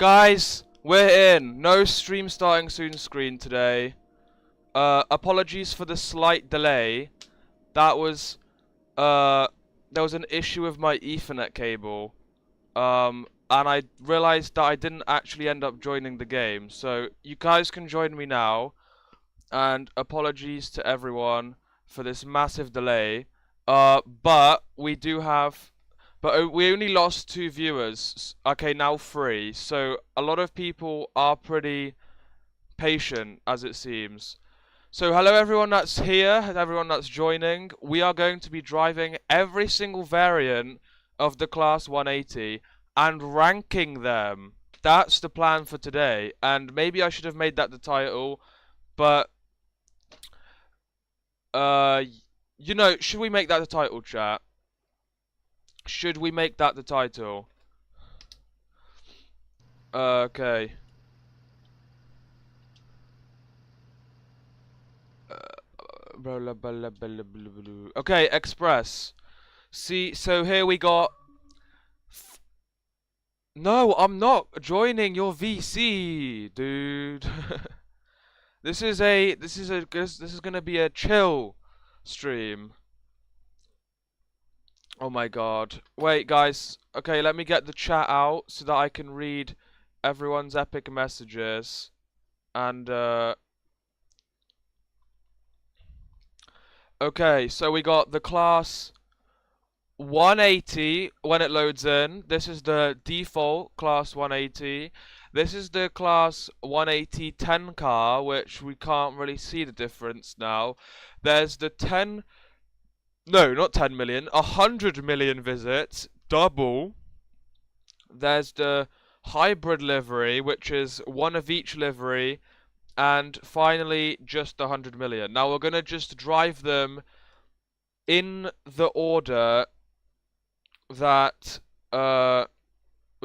Guys, we're in. No stream starting soon screen today. Apologies for the slight delay. That was, there was an issue with my Ethernet cable. And I realized that I didn't actually end up joining the game. So you guys can join me now. And apologies to everyone for this massive delay. But we do have... But we only lost 2 viewers. Okay, now 3. So a lot of people are pretty patient, as it seems. So hello everyone that's here, everyone that's joining. We are going to be driving every single variant of the Class 180 and ranking them. That's the plan for today. And maybe I should have made that the title, but you know, should we make that the title, chat? Should we make that the title? Okay. Okay, Express. See, so here we got... No, I'm not joining your VC, dude. This is gonna be a chill stream. Oh my god. Wait, guys. Okay, let me get the chat out so that I can read everyone's epic messages. And, okay, so we got the Class 180 when it loads in. This is the default Class 180. This is the Class 180 10 car, which we can't really see the difference now. There's the 10... No, not 10 million. 100 million visits. Double. There's the hybrid livery, which is one of each livery. And finally, just 100 million. Now, we're going to just drive them in the order that... we're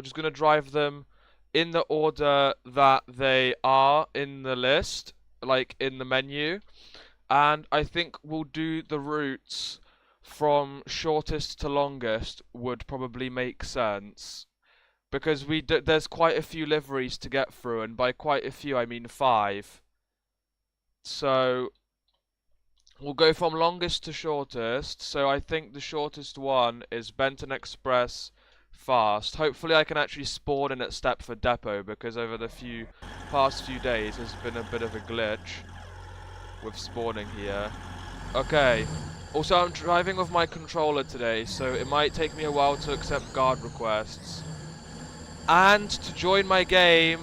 just going to drive them in the order that they are in the list. Like, in the menu. And I think we'll do the routes... from shortest to longest would probably make sense, because there's quite a few liveries to get through, and by quite a few I mean 5. So we'll go from longest to shortest. So I think the shortest one is Benton Express Fast. Hopefully I can actually spawn in at Stepford Depot, because over the past few days there's been a bit of a glitch with spawning here. Okay. Also, I'm driving with my controller today, so it might take me a while to accept guard requests. And to join my game,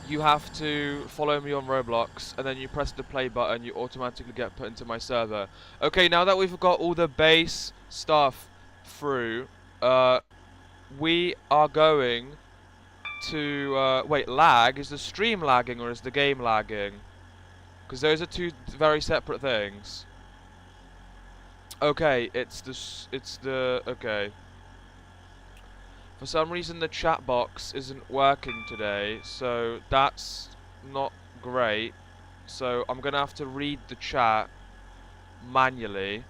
you have to follow me on Roblox, and then you press the play button, you automatically get put into my server. Okay, now that we've got all the base stuff through, we are going to... wait, lag? Is the stream lagging or is the game lagging? Because those are 2 very separate things. Okay, it's the okay. For some reason the chat box isn't working today, so that's not great. So I'm gonna have to read the chat manually.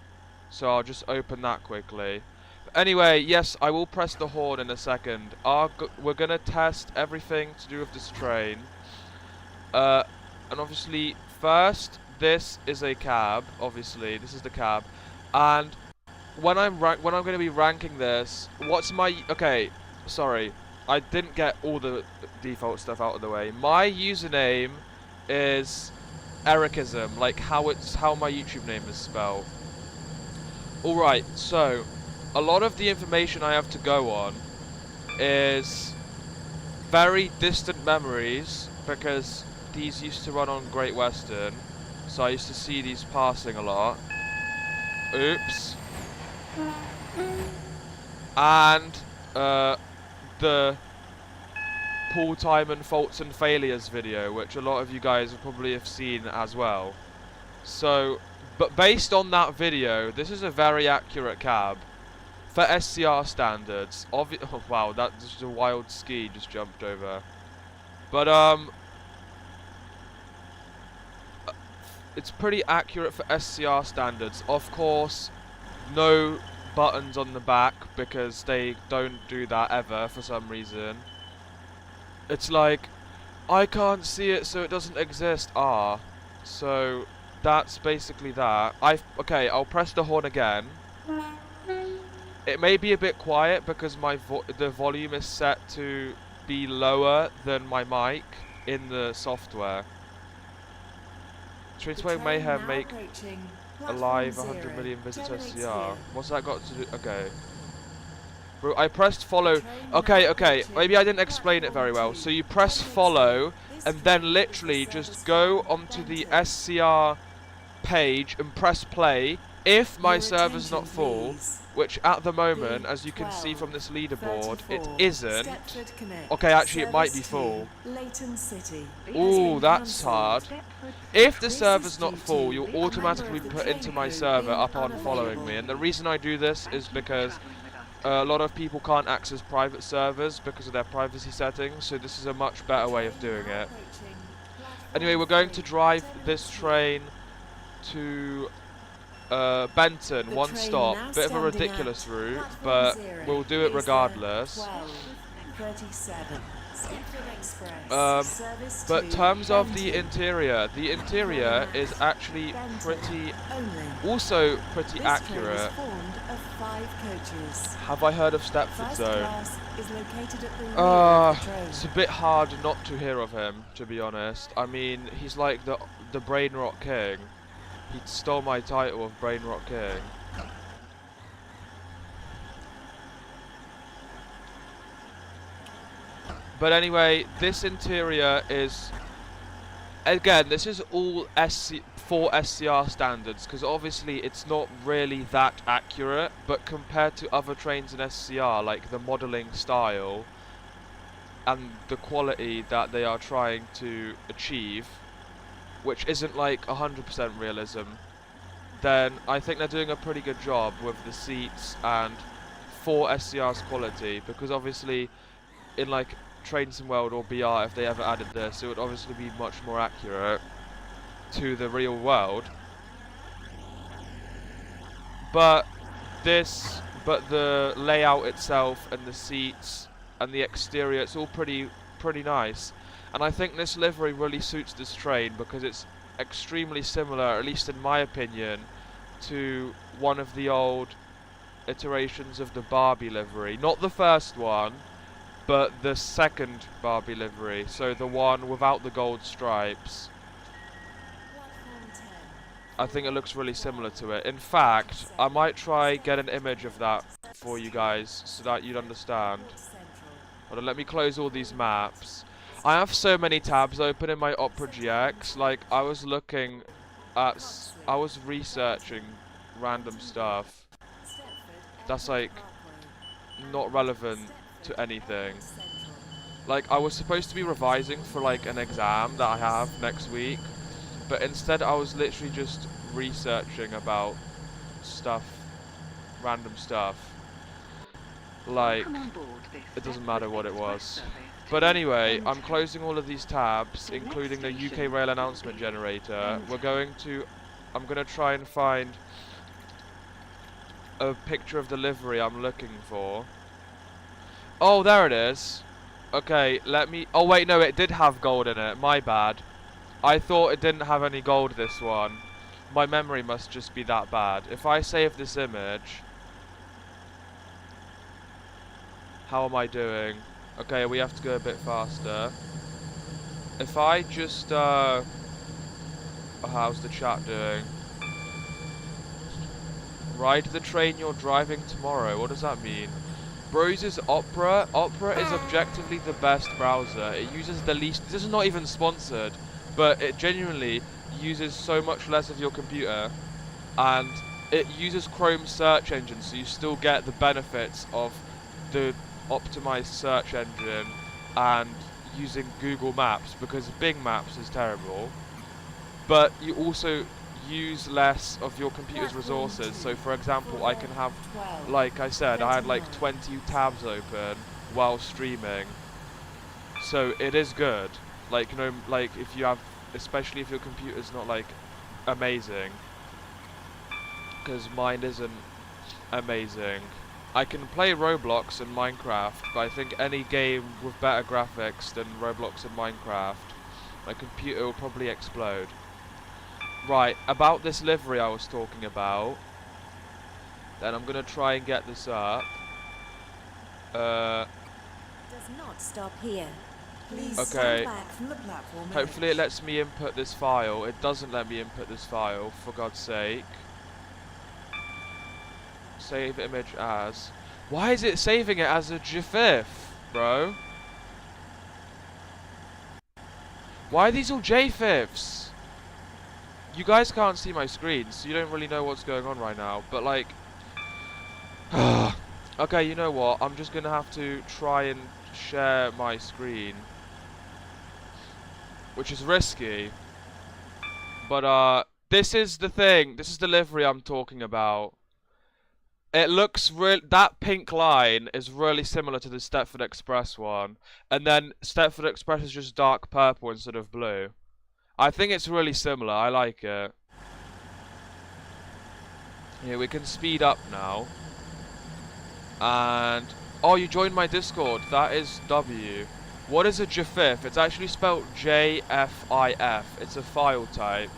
So I'll just open that quickly. But anyway, yes, I will press the horn in a second. We're gonna test everything to do with this train. And obviously, first, this is a cab. Obviously, this is the cab, and when I'm going to be ranking this, what's my... Okay, sorry, I didn't get all the default stuff out of the way. My username is Ericism, like how my YouTube name is spelled. All right, so a lot of the information I have to go on is very distant memories, because these used to run on Great Western, so I used to see these passing a lot. Oops. And the Paul Timon Faults and Failures video, which a lot of you guys will probably have seen as well. So, but based on that video, this is a very accurate cab for SCR standards. Oh wow, that just a wild ski just jumped over. But it's pretty accurate for SCR standards. Of course, no buttons on the back, because they don't do that ever for some reason. It's like, I can't see it, so it doesn't exist. Ah, so that's basically that. Okay, I'll press the horn again. It may be a bit quiet because the volume is set to be lower than my mic in the software. Train Mayhem make alive 100 million visits SCR. What's that got to do? Okay. Bro, I pressed follow. Okay, maybe I didn't explain it very well. So you press follow and then literally just go onto the SCR page and press play if my server's not full, which at the moment, as you can see from this leaderboard, it isn't. Okay, actually it might be full. Ooh, that's hard. If the server's not full, you'll automatically be put into my server upon following me, and the reason I do this is because a lot of people can't access private servers because of their privacy settings, so this is a much better way of doing it. Anyway, we're going to drive this train to Benton, one stop. Bit of a ridiculous route, but we'll do it regardless. But terms of the interior is actually also pretty accurate. Have I heard of Stepford Zone? It's a bit hard not to hear of him, to be honest. I mean, he's like the Brain Rot King. He stole my title of Brain Rot King. But anyway, this interior is, again, this is all for SCR standards, because obviously it's not really that accurate, but compared to other trains in SCR, like the modelling style and the quality that they are trying to achieve, which isn't like 100% realism, then I think they're doing a pretty good job with the seats and for SCR's quality, because obviously in like Train Sim World or BR, if they ever added this, it would obviously be much more accurate to the real world. But the layout itself and the seats and the exterior, it's all pretty nice. And I think this livery really suits this train because it's extremely similar, at least in my opinion, to one of the old iterations of the Barbie livery. Not the first one, but the second Barbie livery, so the one without the gold stripes. I think it looks really similar to it. In fact, I might try get an image of that for you guys so that you'd understand. Hold on, let me close all these maps. I have so many tabs open in my Opera GX, like I was researching random stuff that's like not relevant to anything. Like I was supposed to be revising for like an exam that I have next week, but instead I was literally just researching about stuff, random stuff. Like, it doesn't matter what it was. But anyway, I'm closing all of these tabs, including the UK Rail announcement generator. I'm gonna try and find a picture of the livery I'm looking for. Oh, there it is. Okay, oh wait, no, it did have gold in it, my bad. I thought it didn't have any gold, this one. My memory must just be that bad. If I save this image... How am I doing? Okay, we have to go a bit faster. If I just, how's the chat doing? Ride the train you're driving tomorrow. What does that mean? Brose's Opera. Opera is objectively the best browser. It uses the least... This is not even sponsored, but it genuinely uses so much less of your computer. And it uses Chrome search engine, so you still get the benefits of the optimized search engine and using Google Maps, because Bing Maps is terrible. But you also use less of your computer's resources. So for example, I can have, like I said, I had like 20 tabs open while streaming. So it is good. Like, you know, like if you have, especially if your computer's not like amazing, because mine isn't amazing. I can play Roblox and Minecraft, but I think any game with better graphics than Roblox and Minecraft, my computer will probably explode. Right, about this livery I was talking about, then I'm gonna try and get this up. Does not stop here. Please Okay. stand back from the platform. Hopefully it lets me input this file. It doesn't let me input this file, for God's sake. Save image as. Why is it saving it as a GIF, bro? Why are these all JFIFs? You guys can't see my screen, so you don't really know what's going on right now. But like, okay, you know what? I'm just gonna have to try and share my screen, which is risky. But this is the thing. This is the livery I'm talking about. It looks that pink line is really similar to the Stepford Express one, and then Stepford Express is just dark purple instead of blue. I think it's really similar. I like it. Yeah, we can speed up now. And oh, you joined my Discord. That is W. What is a GIF? It's actually spelled JFIF. It's a file type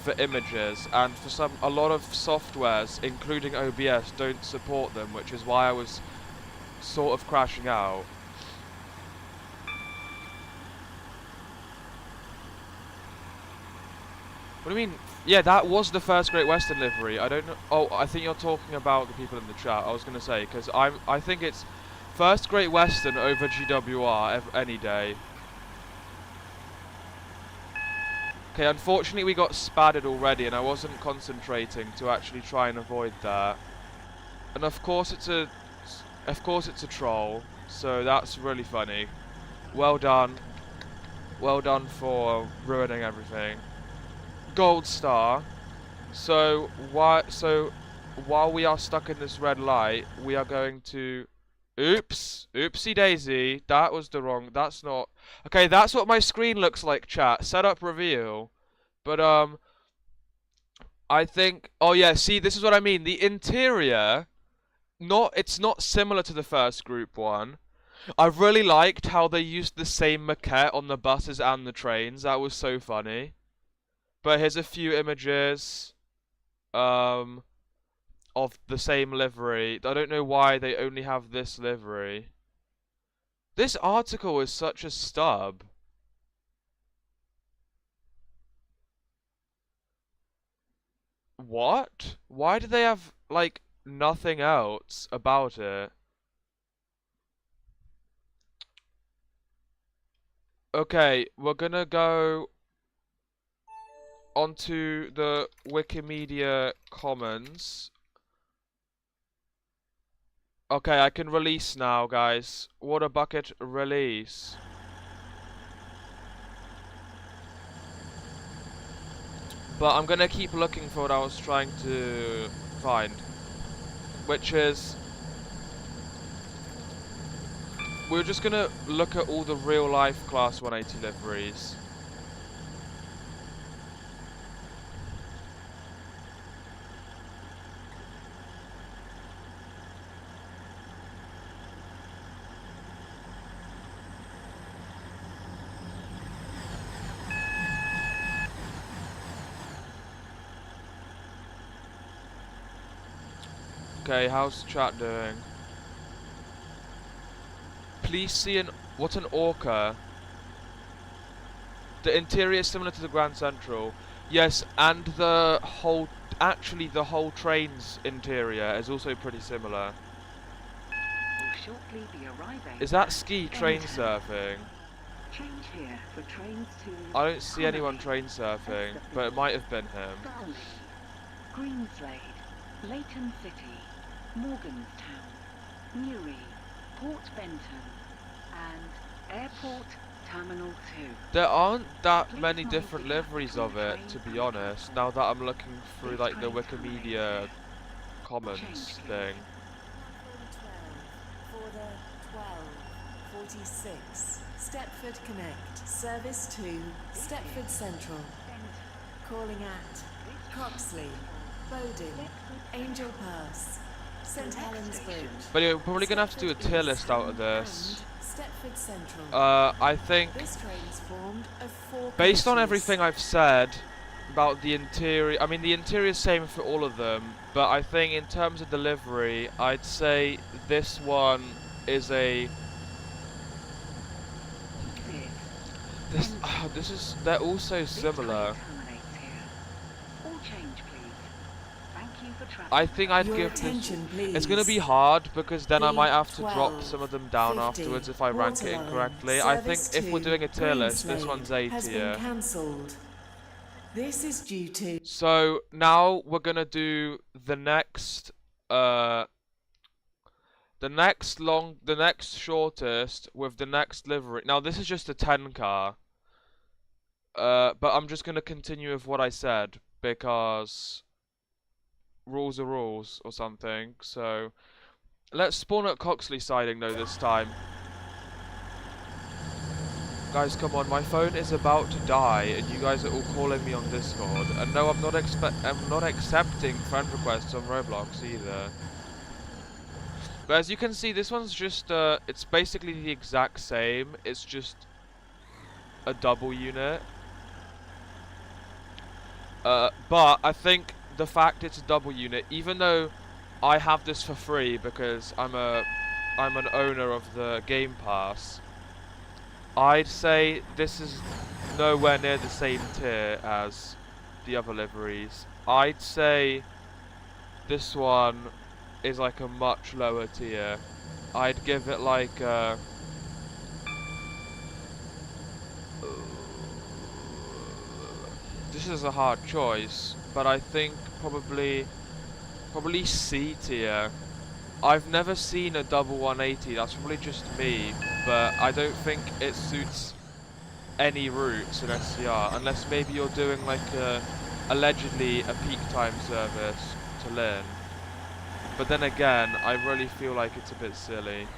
for images, and for a lot of softwares, including OBS, don't support them, which is why I was sort of crashing out. What do you mean? Yeah, that was the first Great Western livery. I don't know. Oh, I think you're talking about the people in the chat. I was gonna say, because I think it's first Great Western over GWR any day. Okay, unfortunately we got spadded already, and I wasn't concentrating to actually try and avoid that. And of course it's a troll, so that's really funny. Well done for ruining everything. Gold star. So while we are stuck in this red light, we are going to. Oops, oopsie daisy. That was the wrong. That's not. Okay, that's what my screen looks like, chat. Setup reveal. But I think. Oh yeah, see, this is what I mean. The interior, it's not similar to the first group one. I really liked how they used the same maquette on the buses and the trains. That was so funny. But here's a few images. Of the same livery. I don't know why they only have this livery. This article is such a stub. What? Why do they have, like, nothing else about it? Okay, we're gonna go onto the Wikimedia Commons. Okay, I can release now, guys. Water bucket release. But I'm gonna keep looking for what I was trying to find, which is we're just gonna look at all the real life Class 180 liveries. Okay, how's chat doing? Please see what's an orca? The interior is similar to the Grand Central. Yes, and actually the whole train's interior is also pretty similar. Will shortly be arriving. Is that ski train surfing? Change here for trains to I don't see anyone train surfing, but it might have been him. Garlick, Greenslade, Leighton City, Morganstown, Newry, Port Benton, and Airport Terminal 2. There aren't that many different liveries of it, to be honest, now that I'm looking through like the Wikimedia Commons thing. For the 12:46, Stepford Connect, service to Stepford Central. Calling at Coxley, Bowden, Angel Pass, St Helens Bridge. But anyway, we're probably gonna have to do a tier list out of this. And Stepford Central. I think, This train is formed of 4 based on coaches. everything I've said about the interior, I mean the interior is same for all of them, but I think in terms of delivery, I'd say this one is a they're all so similar. I think I'd Your give this. attention, please. It's gonna be hard because then I might have to drop B12, some of them down 50, afterwards if I rank it Waterline, incorrectly. I think Service if we're 2, doing a tier list, this Greenslade one's A has been tier. cancelled. This is due to So now we're gonna do the next the next shortest with the next livery. Now this is just a 10 car. But I'm just gonna continue with what I said because rules are rules or something. So let's spawn at Coxley siding though this time. Guys, come on, my phone is about to die and you guys are all calling me on Discord. And no, I'm not accepting friend requests on Roblox either. But as you can see, this one's just it's basically the exact same. It's just a double unit. But I think the fact it's a double unit, even though I have this for free because I'm an owner of the Game Pass, I'd say this is nowhere near the same tier as the other liveries. I'd say this one is like a much lower tier. I'd give it like this is a hard choice, but I think probably C tier. I've never seen a double 180, that's probably just me, but I don't think it suits any routes in SCR, unless maybe you're doing like allegedly a peak time service to Lynn. But then again, I really feel like it's a bit silly.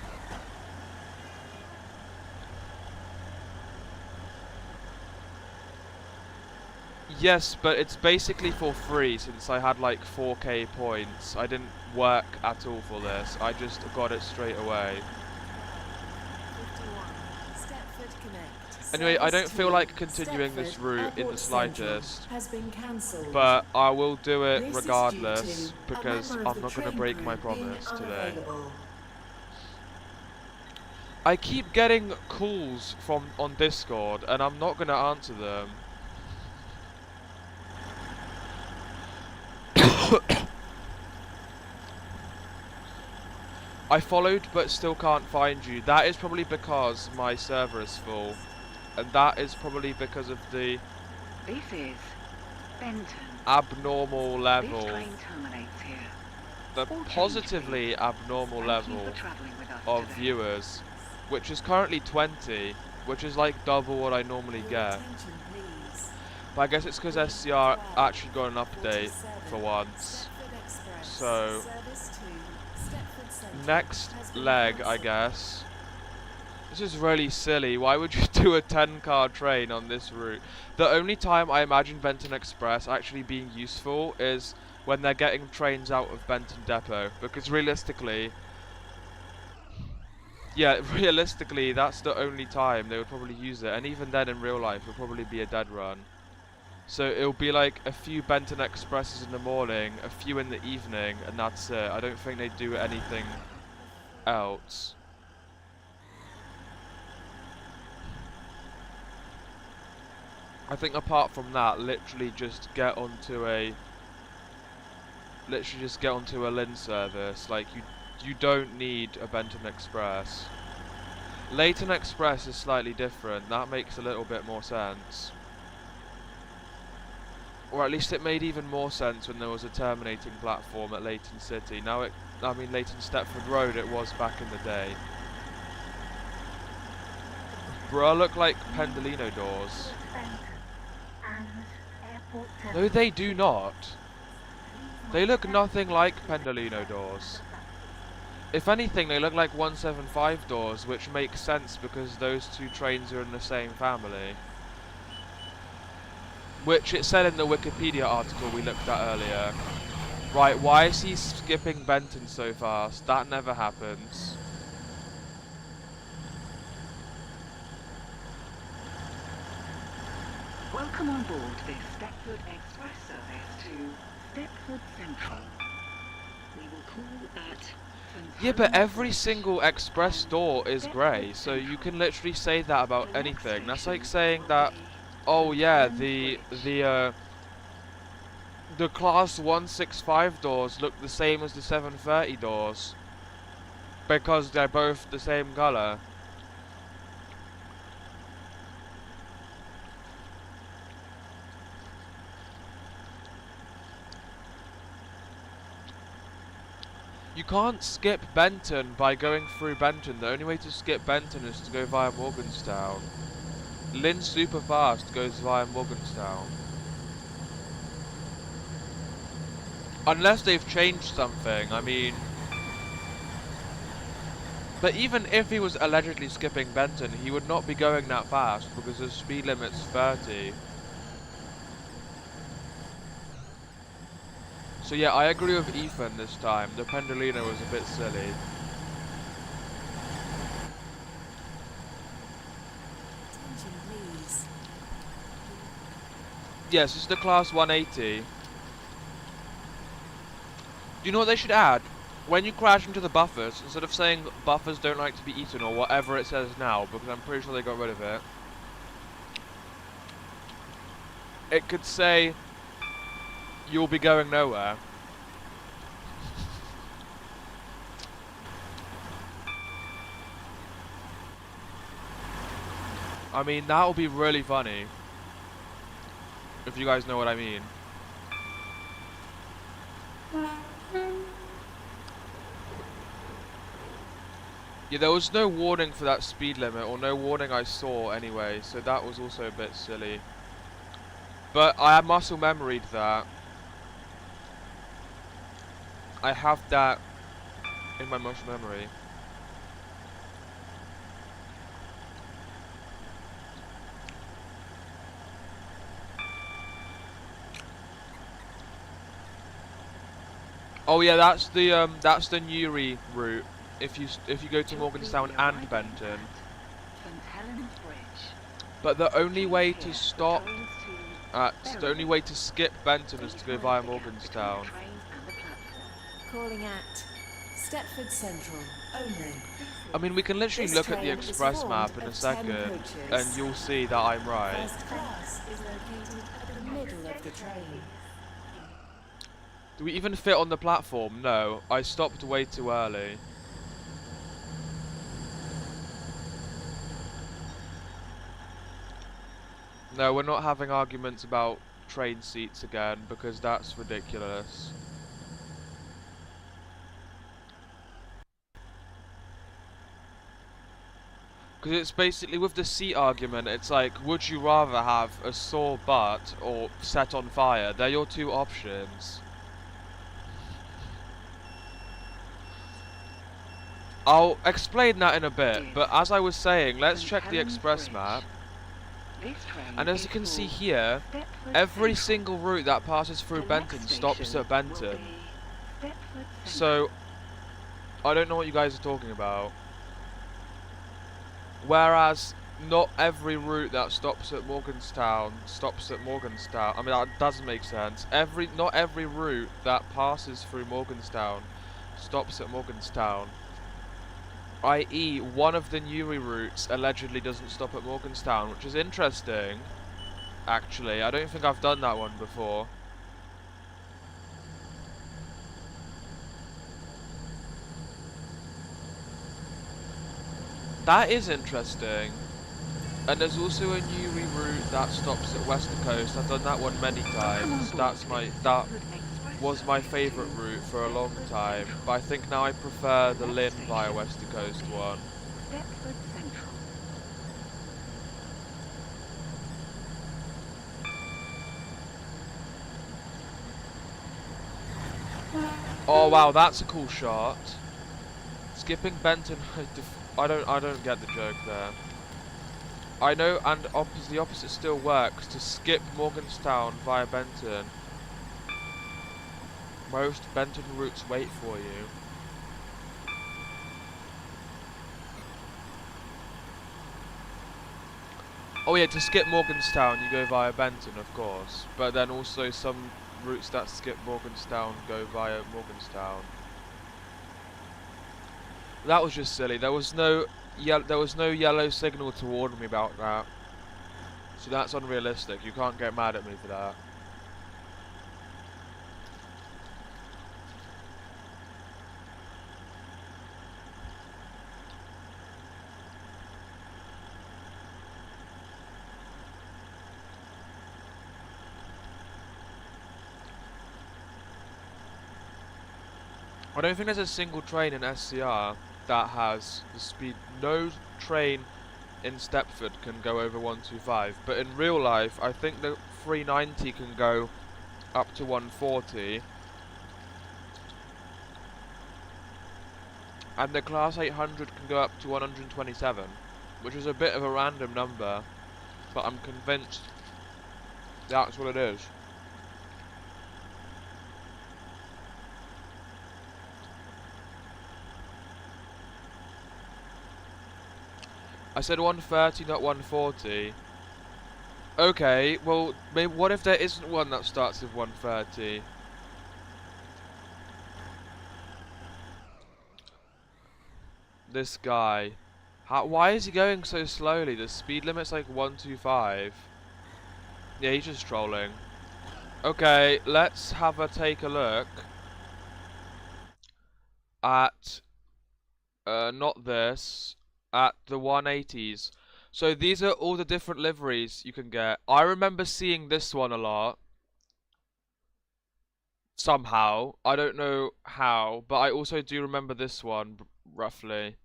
Yes, but it's basically for free since I had like 4k points. I didn't work at all for this. I just got it straight away. 51. Stepford Connect. Anyway, I don't Service feel 2, like continuing this Stepford route in the Airport Central slightest. has been cancelled. But I will do it This is due regardless to because a I'm member of not the going to train break crew my being promise today. unavailable. I keep getting calls from on Discord and I'm not going to answer them. I followed but still can't find you. That is probably because my server is full. And that is probably because of the This is Benton. abnormal This level. train terminates here. The All change, positively abnormal Thank level you for travelling with us of today. viewers, which is currently 20, which is like double what I normally Your get. attention, please. But I guess it's because SCR actually got an update for once. Stepford Express. So, Service 2, Stepford Central next has been leg, I cancelled. guess. This is really silly. Why would you do a 10-car train on this route? The only time I imagine Benton Express actually being useful is when they're getting trains out of Benton Depot. Because realistically, that's the only time they would probably use it. And even then in real life, it would probably be a dead run. So it'll be like a few Benton Expresses in the morning, a few in the evening, and that's it. I don't think they do anything else. I think apart from that, literally just get onto a Lynn service. Like you don't need a Benton Express. Leighton Express is slightly different. That makes a little bit more sense. Or at least it made even more sense when there was a terminating platform at Leighton City. Now Leighton Stepford Road it was back in the day. Bruh, look like Pendolino doors. No, they do not. They look nothing like Pendolino doors. If anything, they look like 175 doors, which makes sense because those two trains are in the same family. Which it said in the Wikipedia article we looked at earlier. Right, why is he skipping Benton so fast? That never happens. Welcome on board this Stepford Express service to Stepford Central. We will call at St. Yeah, but Helens every Bridge single express and door is grey, Stepford so you Central. can literally say that about The next anything. That's like station saying will that, be oh St. yeah, Helens Bridge. the class 165 doors look the same as the 730 doors because they're both the same color. You can't skip Benton by going through Benton. The only way to skip Benton is to go via Morganstown. Lynn Superfast goes via Morganstown. Unless they've changed something, I mean... But even if he was allegedly skipping Benton, he would not be going that fast because the speed limit's 30. So yeah, I agree with Ethan this time. The Pendolino was a bit silly. Attention, please. Yes, it's the class 180. Do you know what they should add? When you crash into the buffers, instead of saying buffers don't like to be eaten or whatever it says now, because I'm pretty sure they got rid of it, it could say you'll be going nowhere. I mean, that would be really funny. If you guys know what I mean. Yeah, there was no warning for that speed limit, or no warning I saw anyway, so that was also a bit silly. But I have muscle memoried that. I have that in my muscle memory. Oh yeah, that's the Newry route. If you go to Morganstown and Benton. St. Helens Bridge. But the only Change way here to for stop, trains to the only way to skip Benton is Please to go mind via the gap between Morganstown. the train and the platform. Calling at Stepford Central only. I mean, we can literally This look at the train is express formed map in a of 10 second, coaches. and you'll see that I'm right. First class is located at the middle of the train. Do we even fit on the platform? No, I stopped way too early. No, we're not having arguments about train seats again, because that's ridiculous. Because it's basically, with the seat argument, it's like, would you rather have a sore butt or set on fire? They're your two options. I'll explain that in a bit, but as I was saying, let's St. check the Helens express Bridge. map. This train And as is you can see for here, Stepford every Central. single route that passes through The Benton next stops station at will Benton. be Stepford Central. So, I don't know what you guys are talking about. Whereas, not every route that stops at Morganstown stops at Morganstown. I mean, that doesn't make sense. Not every route that passes through Morganstown stops at Morganstown. I.e., one of the Newry routes allegedly doesn't stop at Morganstown, which is interesting. Actually, I don't think I've done that one before. That is interesting. And there's also a Newry route that stops at Wester Coast. I've done that one many times. That was my favourite route for a long time. But I think now I prefer the Lynn via Wester Coast one. Stepford Central. Oh wow, that's a cool shot. Skipping Benton, I don't get the joke there. I know, and the opposite still works, to skip Morganstown via Benton. Most Benton routes wait for you. Oh yeah, to skip Morganstown you go via Benton, of course. But then also some routes that skip Morganstown go via Morganstown. That was just silly. There was no yellow signal to warn me about that. So that's unrealistic. You can't get mad at me for that. I don't think there's a single train in SCR that has the speed. No train in Stepford can go over 125, but in real life, I think the 390 can go up to 140, and the Class 800 can go up to 127, which is a bit of a random number, but I'm convinced that's what it is. I said 130, not 140. Okay, well, maybe what if there isn't one that starts with 130? This guy. Why is he going so slowly? The speed limit's like 125. Yeah, he's just trolling. Okay, let's take a look at, not this, at the 180s. So these are all the different liveries you can get. I remember seeing this one a lot. Somehow. I don't know how, but I also do remember this one, roughly.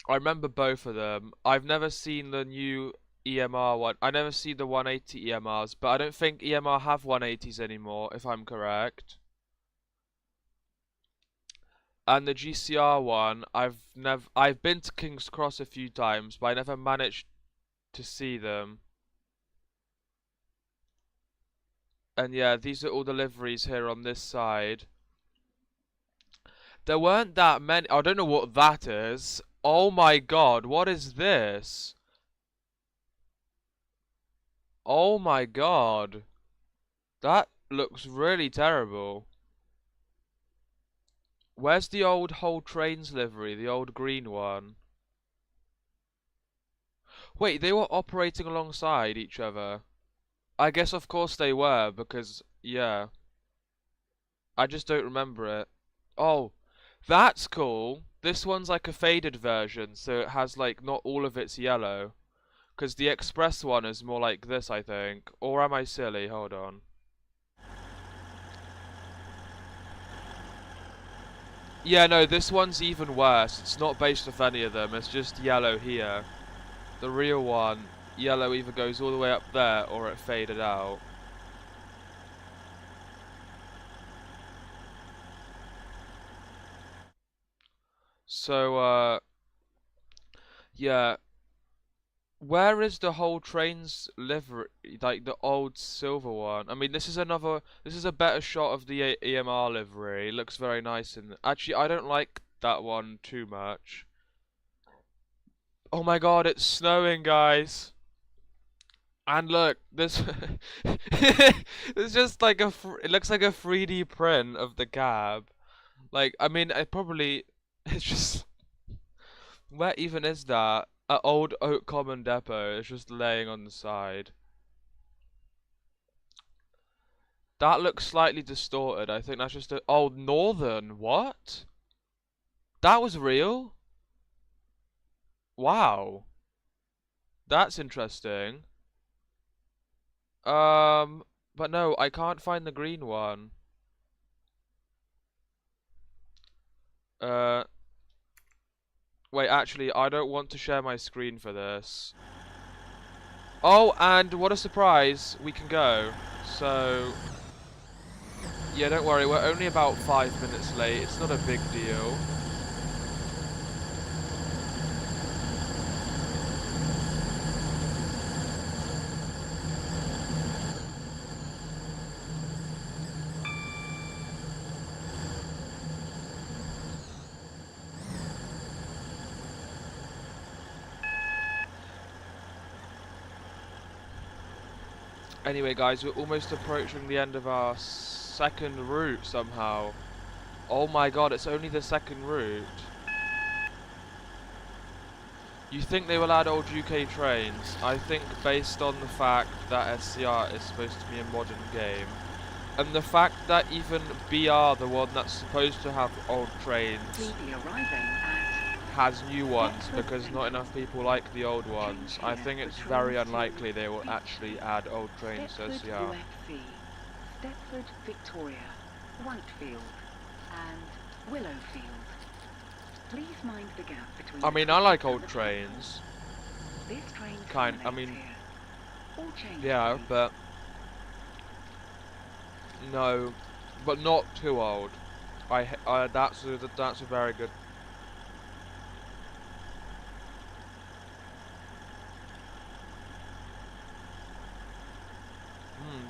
I remember both of them. I've never seen the new EMR one. I never see the 180 EMRs, but I don't think EMR have 180s anymore, if I'm correct. And the GCR one, I've been to King's Cross a few times, but I never managed to see them. And yeah, these are all the liveries here on this side. There weren't that many. I don't know what that is. Oh my god, what is this? Oh my god. That looks really terrible. Where's the old Whole Trains livery, the old green one? Wait, they were operating alongside each other. I guess of course they were, because, yeah. I just don't remember it. Oh, that's cool. This one's like a faded version, so it has like not all of its yellow. Because the express one is more like this, I think. Or am I silly? Hold on. Yeah, no, this one's even worse. It's not based off any of them. It's just yellow here. The real one, yellow either goes all the way up there or it faded out. So, yeah. Where is the Whole Trains livery, like the old silver one? I mean, this is a better shot of the EMR livery. It looks very nice, and actually, I don't like that one too much. Oh my god, it's snowing, guys! And look, this it's just like it looks like a 3D print of the cab. Like, I mean, it's just, where even is that? At Old Oak Common Depot, it's just laying on the side. That looks slightly distorted. I think that's just a... Oh, Northern. What? That was real? Wow. That's interesting. But no, I can't find the green one. Uh... Wait, actually, I don't want to share my screen for this. Oh, and what a surprise, we can go. So, yeah, don't worry, we're only about 5 minutes late. It's not a big deal. Anyway, guys, we're almost approaching the end of our second route somehow. Oh my god, it's only the second route. You think they will add old UK trains? I think based on the fact that SCR is supposed to be a modern game, and the fact that even BR, the one that's supposed to have old trains, Please be arriving at has new ones because not enough people like the old ones. I think it's very unlikely they will actually add old trains to Stepford SCR. UFC, Stepford Victoria, Whitefield, and Willowfield. Please mind the gap between. I mean, I like old trains. This train I terminates mean, here. All change, yeah, please. but no, but not too old. That's a very good.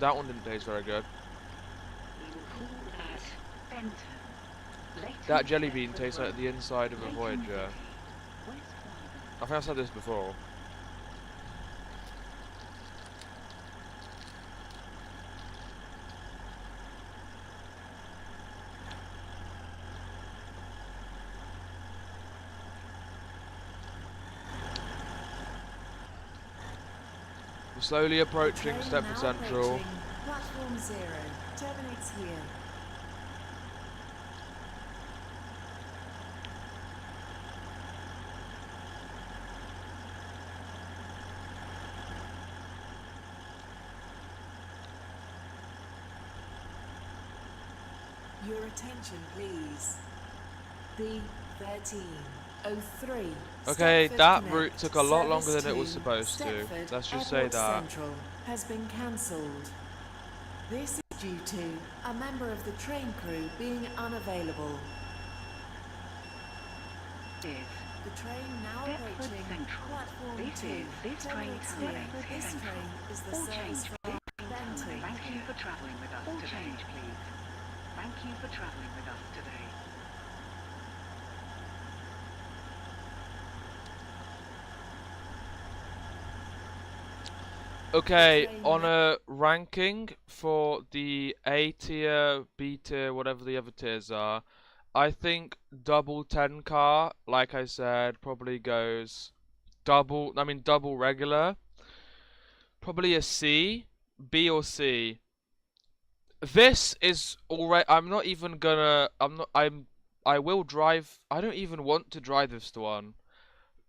That one didn't taste very good. We will call at Benton. Leighton That jelly bean Stepford tastes like Road, the inside of a Leighton Voyager. City, West Wyvern. I think I've said this before. We're slowly approaching Train Stepford now Central. approaching Platform 0. Terminates here. Your attention, please. B1303. Okay, Stepford that Connect, route took a lot longer service than it was to supposed to. Stepford Let's just say Airport that. Central has been cancelled. This is due to a member of the train crew being unavailable. Is The train now Stepford approaching Central. platform This 2. is this train Terminates terminates here. here. This train is the All service change, from please. Benton. Thank you for travelling with us All today. change, please. Thank you for travelling with us today. Okay, train on now- a ranking for the A tier, B tier, whatever the other tiers are, I think double 10 car, like I said, probably goes double regular. Probably a C, B or C. This is already, I'm not even gonna, I will drive, I don't even want to drive this one.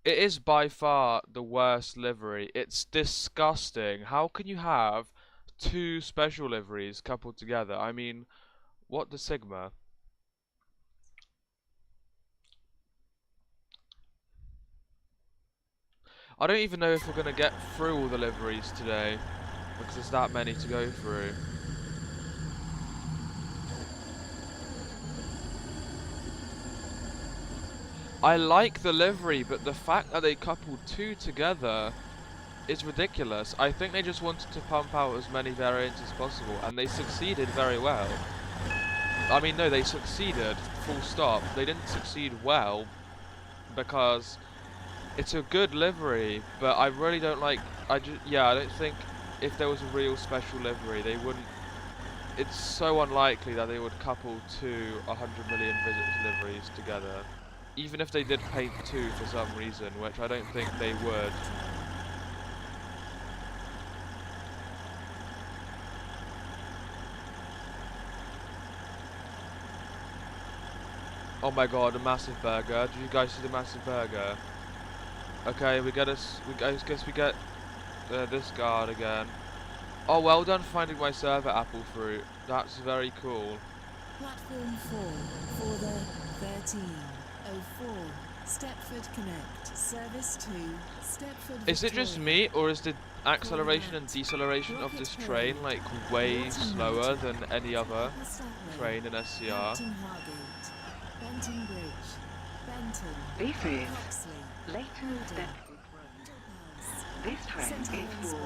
It is by far the worst livery. It's disgusting. How can you have two special liveries coupled together? I mean, what the Sigma? I don't even know if we're gonna get through all the liveries today, because there's that many to go through. I like the livery, but the fact that they coupled two together is ridiculous. I think they just wanted to pump out as many variants as possible, and they succeeded very well. I mean, no, they succeeded, full stop. They didn't succeed well, because it's a good livery, but I really don't like, I don't think if there was a real special livery, they wouldn't, it's so unlikely that they would couple two 100 million liveries together. Even if they did paint two for some reason, which I don't think they would. Oh my god, a massive burger. Did you guys see the massive burger? Okay, I guess we get this guard again. Oh, well done for finding my server, Apple Fruit. That's very cool. Platform 4 for the 1304. Stepford Connect. Service to Stepford Is it just Victoria. me, or is the acceleration and deceleration of this train like way slower than any other train in SCR? Hampton Hargate. Benton Bridge. Benton. This is Oxley. Leighton Stepford Road. This train St. is Helens for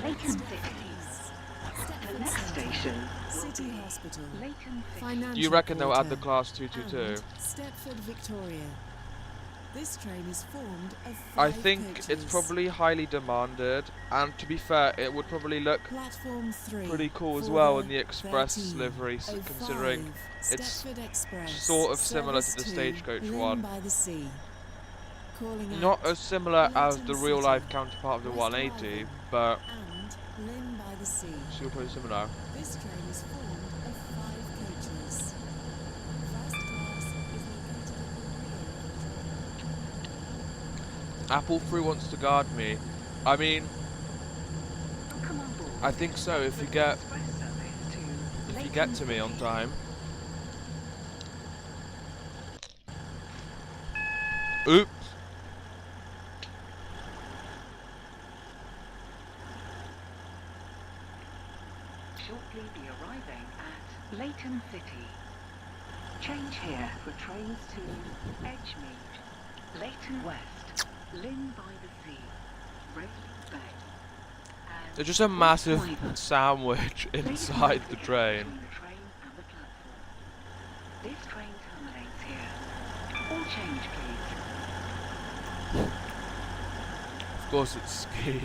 Bridge. Leighton Stepford City. East. The Stepford next Central. station will City be Hospital. Leighton City. Financial Do you reckon they'll add the Quarter. class 222? And Stepford Victoria. This train is formed of 5 I think coaches. it's probably highly demanded, and to be fair, it would probably look Platform 3 pretty cool as for well the in the express livery, 13:05 considering it's Stepford Express, sort of similar to service the stagecoach Lynn one. by the Sea. Calling Not out as similar as Leighton the real life City, counterpart of the West 180, Wyvern, but and Lynn by the Sea. still pretty similar. This train is formed of 5 coaches. First class is located at the rear of the train. Apple Fruit wants to guard me. I mean, Welcome on board I think so. If you Stepford get Express service to if you Leighton get to me on City. time. Oops. Shortly be arriving at Leighton City. Change here for trains to Edgemead, Leighton West, Lynn by the Sea, Rayleigh Bay. And There's just a West massive Wyvern. sandwich Leighton inside is the gap train. between the train and the platform. This train terminates here. All change, please. Of course it's ski.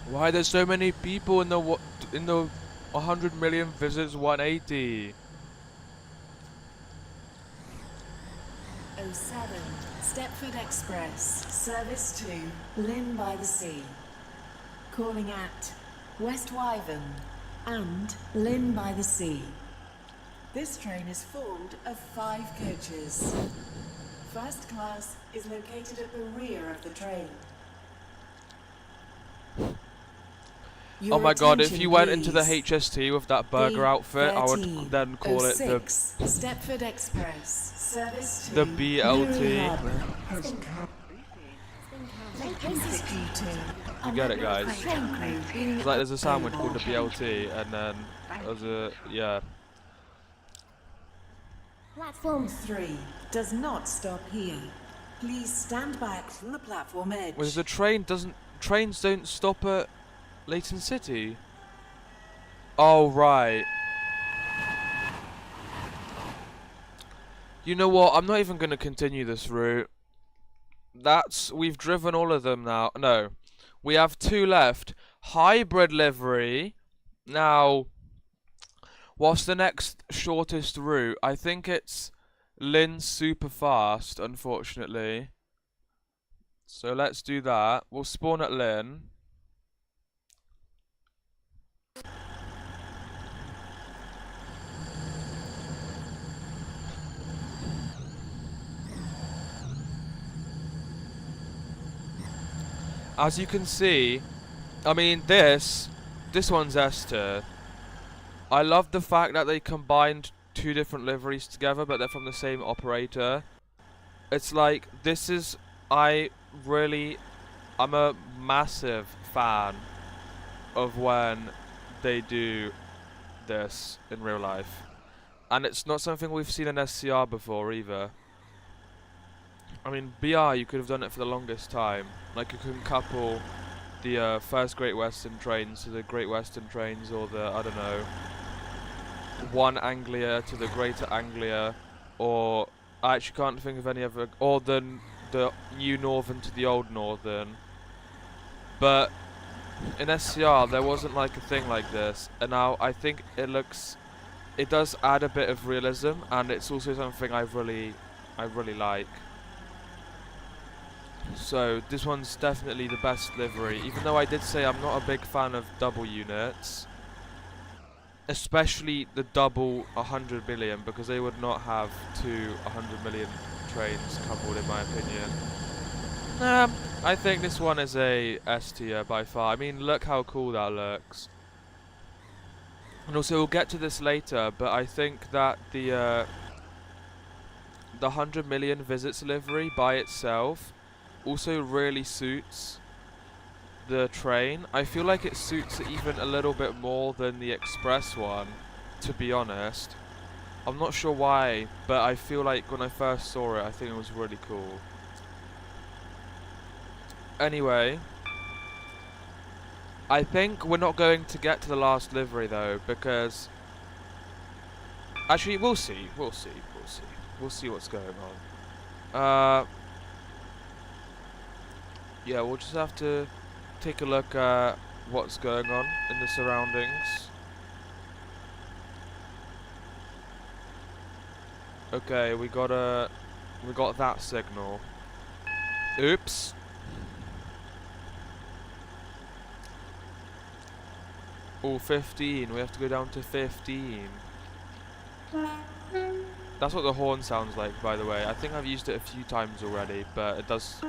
Why there's so many people in the 100 million visits 180? 07 Stepford Express, service to Lynn by the Sea. Calling at West Wyvern and Lynn by the Sea. This train is formed of 5 coaches. First class is located at the rear of the train. Oh my god, if attention, you went into the please. HST with that burger outfit, I would then call it the 13:06 Stepford Express, service to the BLT. Newry Harbour. This is Leighton This is City. due to You get it, guys. train crew being It's like there's a sandwich unavailable. called the BLT, and then there's a yeah. Platform 3 does not stop here. Please stand back from the platform edge. Whereas the trains don't stop at Leighton City. Oh right. You know what? I'm not even gonna continue this route. We've driven all of them now. No, we have 2 left. Hybrid livery. Now, what's the next shortest route? I think it's Lynn Superfast, unfortunately. So let's do that. We'll spawn at Lynn. As you can see, I mean this one's S tier. I love the fact that they combined 2 different liveries together, but they're from the same operator. It's like, I'm a massive fan of when they do this in real life. And it's not something we've seen in SCR before either. I mean, BR, you could have done it for the longest time. Like, you can couple the first Great Western trains to the Great Western trains, or the, I don't know, one Anglia to the Greater Anglia, or I actually can't think of any other, or the New Northern to the Old Northern. But in SCR, there wasn't like a thing like this, and now I think it does add a bit of realism, and it's also something I really like. So this one's definitely the best livery, even though I did say I'm not a big fan of double units, especially the double 100 million, because they would not have 2 100 million trains coupled, in my opinion. I think this one is a S tier by far. I mean, look how cool that looks. And also, we'll get to this later, but I think that the 100 million visits livery by itself also really suits the train. I feel like it suits it even a little bit more than the express one, to be honest. I'm not sure why, but I feel like when I first saw it, I think it was really cool. Anyway, I think we're not going to get to the last livery though, because Actually, we'll see. We'll see. We'll see. We'll see what's going on. Yeah, we'll just have to take a look at what's going on in the surroundings. Okay, we got that signal. Oops. Oh, 15. We have to go down to 15. That's what the horn sounds like, by the way. I think I've used it a few times already, but it does...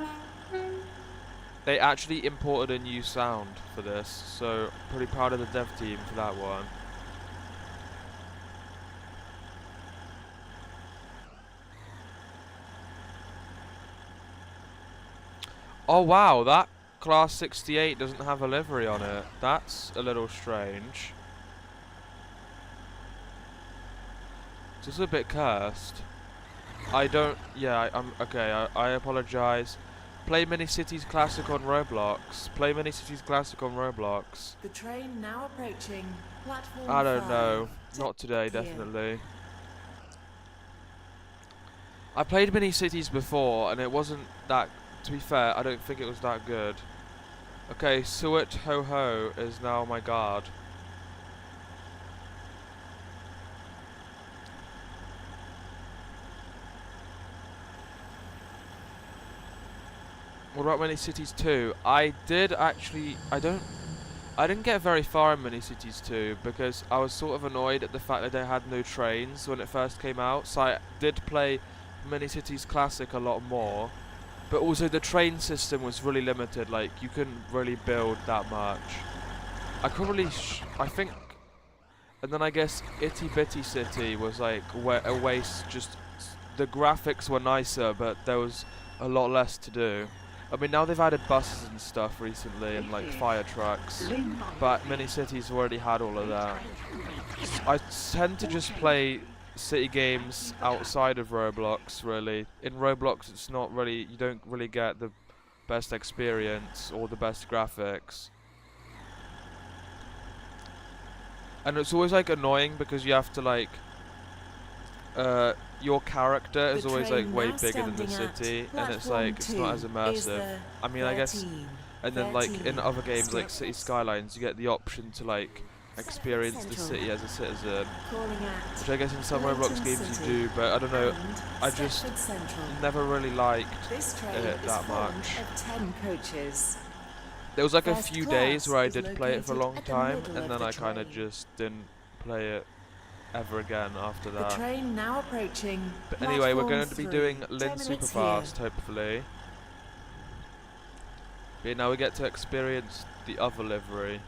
They actually imported a new sound for this, so pretty proud of the dev team for that one. Oh wow, that Class 68 doesn't have a livery on it. That's a little strange. It's just a bit cursed. I'm okay, I apologize. Play Mini Cities Classic on Roblox. Play Mini Cities Classic on Roblox. The train now approaching platform I don't 5. know. Not today, Clear. definitely. I played Mini Cities before and it wasn't that, to be fair, I don't think it was that good. Okay, Suet Ho Ho is now my guard. What about Mini Cities 2? I didn't get very far in Mini Cities 2 because I was sort of annoyed at the fact that they had no trains when it first came out. So I did play Mini Cities Classic a lot more. But also the train system was really limited, like you couldn't really build that much. I think, and then I guess Itty Bitty City was like a waste, just the graphics were nicer but there was a lot less to do. I mean, now they've added buses and stuff recently and like fire trucks, but Mini Cities already had all of that. I tend to just play city games outside of Roblox, really. In Roblox it's not really, you don't really get the best experience or the best graphics. And it's always like annoying because you have to like, your character is always like way bigger than the city, and it's like it's not as immersive. I mean, I guess, and then like in other games like City Skylines, you get the option to like experience the city as a citizen, which I guess in some Roblox games you do, but I don't know, I just never really liked it that much. There was like a few days where I did play it for a long time, and then I kind of just didn't play it ever again after that. The train now approaching. But anyway, we're going to be platform doing 3. Lynn 10 minutes Superfast, hopefully. But now we get to experience the other livery.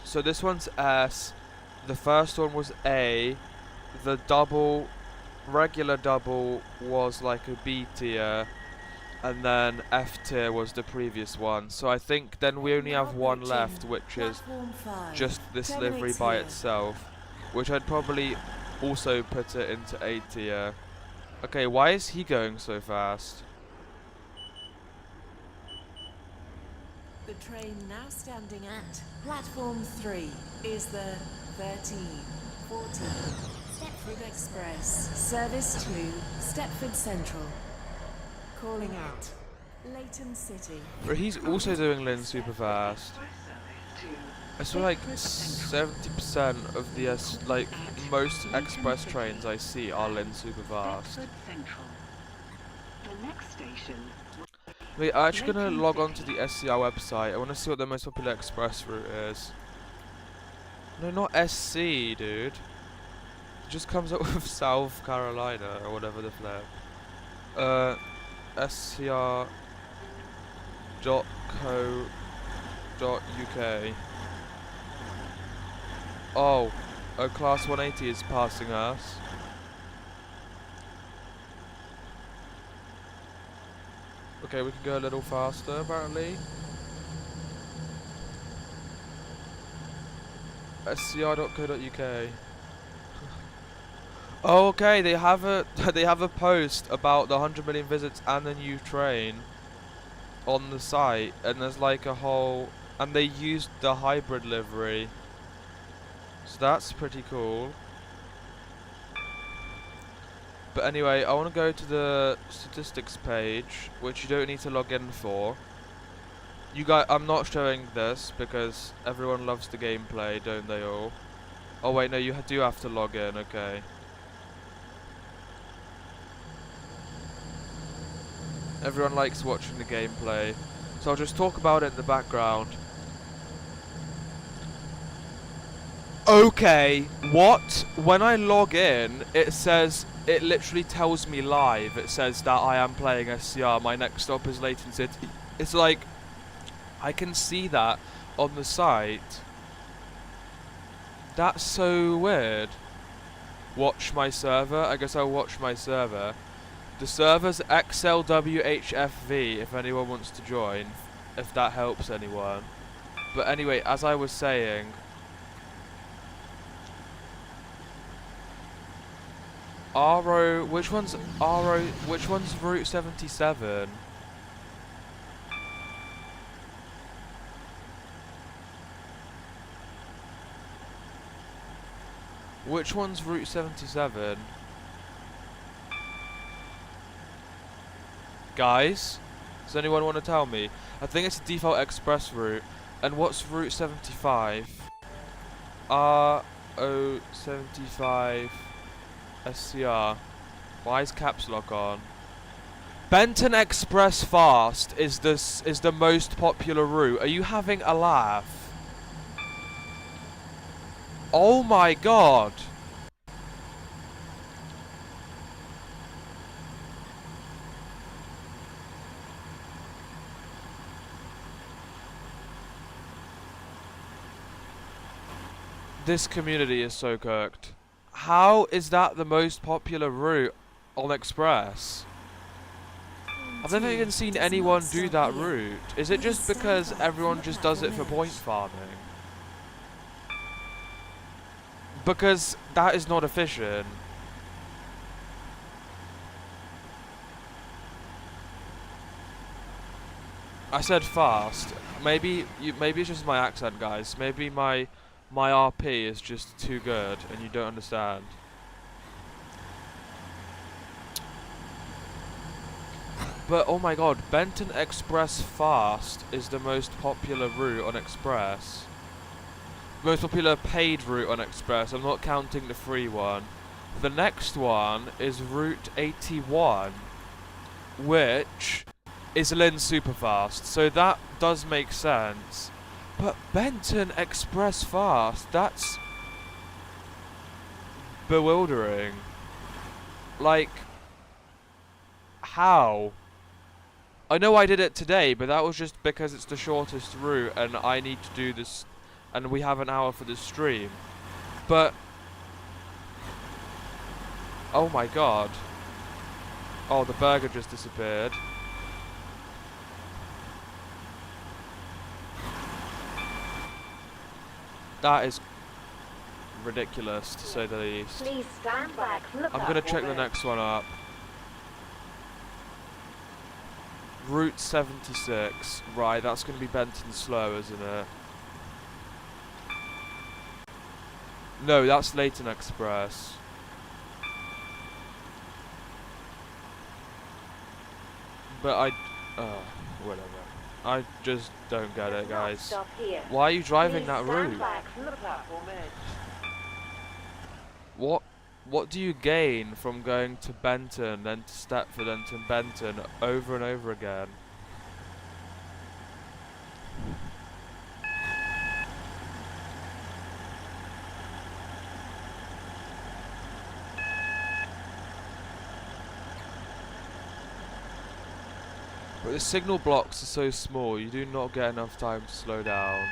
So this one's S, the first one was A, the regular double was like a B tier, and then F tier was the previous one. So I think then we only have one left, which is Platform 5. just this 10 livery minutes by here. itself, which I'd probably also put it into A tier. Okay, why is he going so fast? The train now standing at platform 3 is the 1314 Stepford Express, service to Stepford Central. Calling out Leighton City. But he's also doing Lynn Superfast. I feel like 70% of the most express trains I see are Lynn Superfast. Stepford Central. The next station. Wait, I'm actually gonna log on to the SCR website. I wanna see what the most popular express route is. No, not SC, dude. It just comes up with South Carolina or whatever the flip. SCR.co.uk. Oh, a class 180 is passing us. Okay, we can go a little faster, apparently. scr.co.uk. Oh, okay, they have a they have a post about the 100 million visits and the new train on the site, and there's like a whole, and they used the hybrid livery, so that's pretty cool. But anyway, I want to go to the statistics page, which you don't need to log in for. You guys, I'm not showing this because everyone loves the gameplay, don't they all? Oh wait, no, you do have to log in, okay. Everyone likes watching the gameplay, so I'll just talk about it in the background. Okay, what? When I log in, it says, it literally tells me live, it says that I am playing SCR, my next stop is Leighton City. It's like, I can see that on the site. That's so weird. Watch my server, I guess I'll watch my server. The server's XLWHFV if anyone wants to join, if that helps anyone. But anyway, as I was saying, RO, which one's Route 77? Which one's Route 77? Guys, does anyone want to tell me? I think it's a default express route. And what's Route 75? RO75 SCR. Why is caps lock on? Benton Express Fast is the most popular route. Are you having a laugh? Oh my god! This community is so cooked. How is that the most popular route on Express? I've never even seen anyone do that route. Is it just because everyone just does it for point farming? Because that is not efficient. I said fast. Maybe it's just my accent, guys. Maybe my RP is just too good and you don't understand. But oh my god, Benton Express Fast is the most popular route on Express. Most popular paid route on Express. I'm not counting the free one. The next one is Route 81, which is Lynn Superfast. So that does make sense. But Benton Express Fast, that's bewildering. Like, how? I know I did it today, but that was just because it's the shortest route and I need to do this, and we have an hour for this stream. But, oh my god. Oh, the burger just disappeared. That is ridiculous, to say the least. Please stand back from the I'm gonna check the platform. next one up. Route 76. Right, that's gonna be Benton Slow, isn't it? No, that's Leighton Express. But whatever. I just don't get it, Does not guys. stop here. Why are you driving Please that stand route? back from the platform edge. What do you gain from going to Benton, then to Stepford, then to Benton over and over again? But the signal blocks are so small, you do not get enough time to slow down.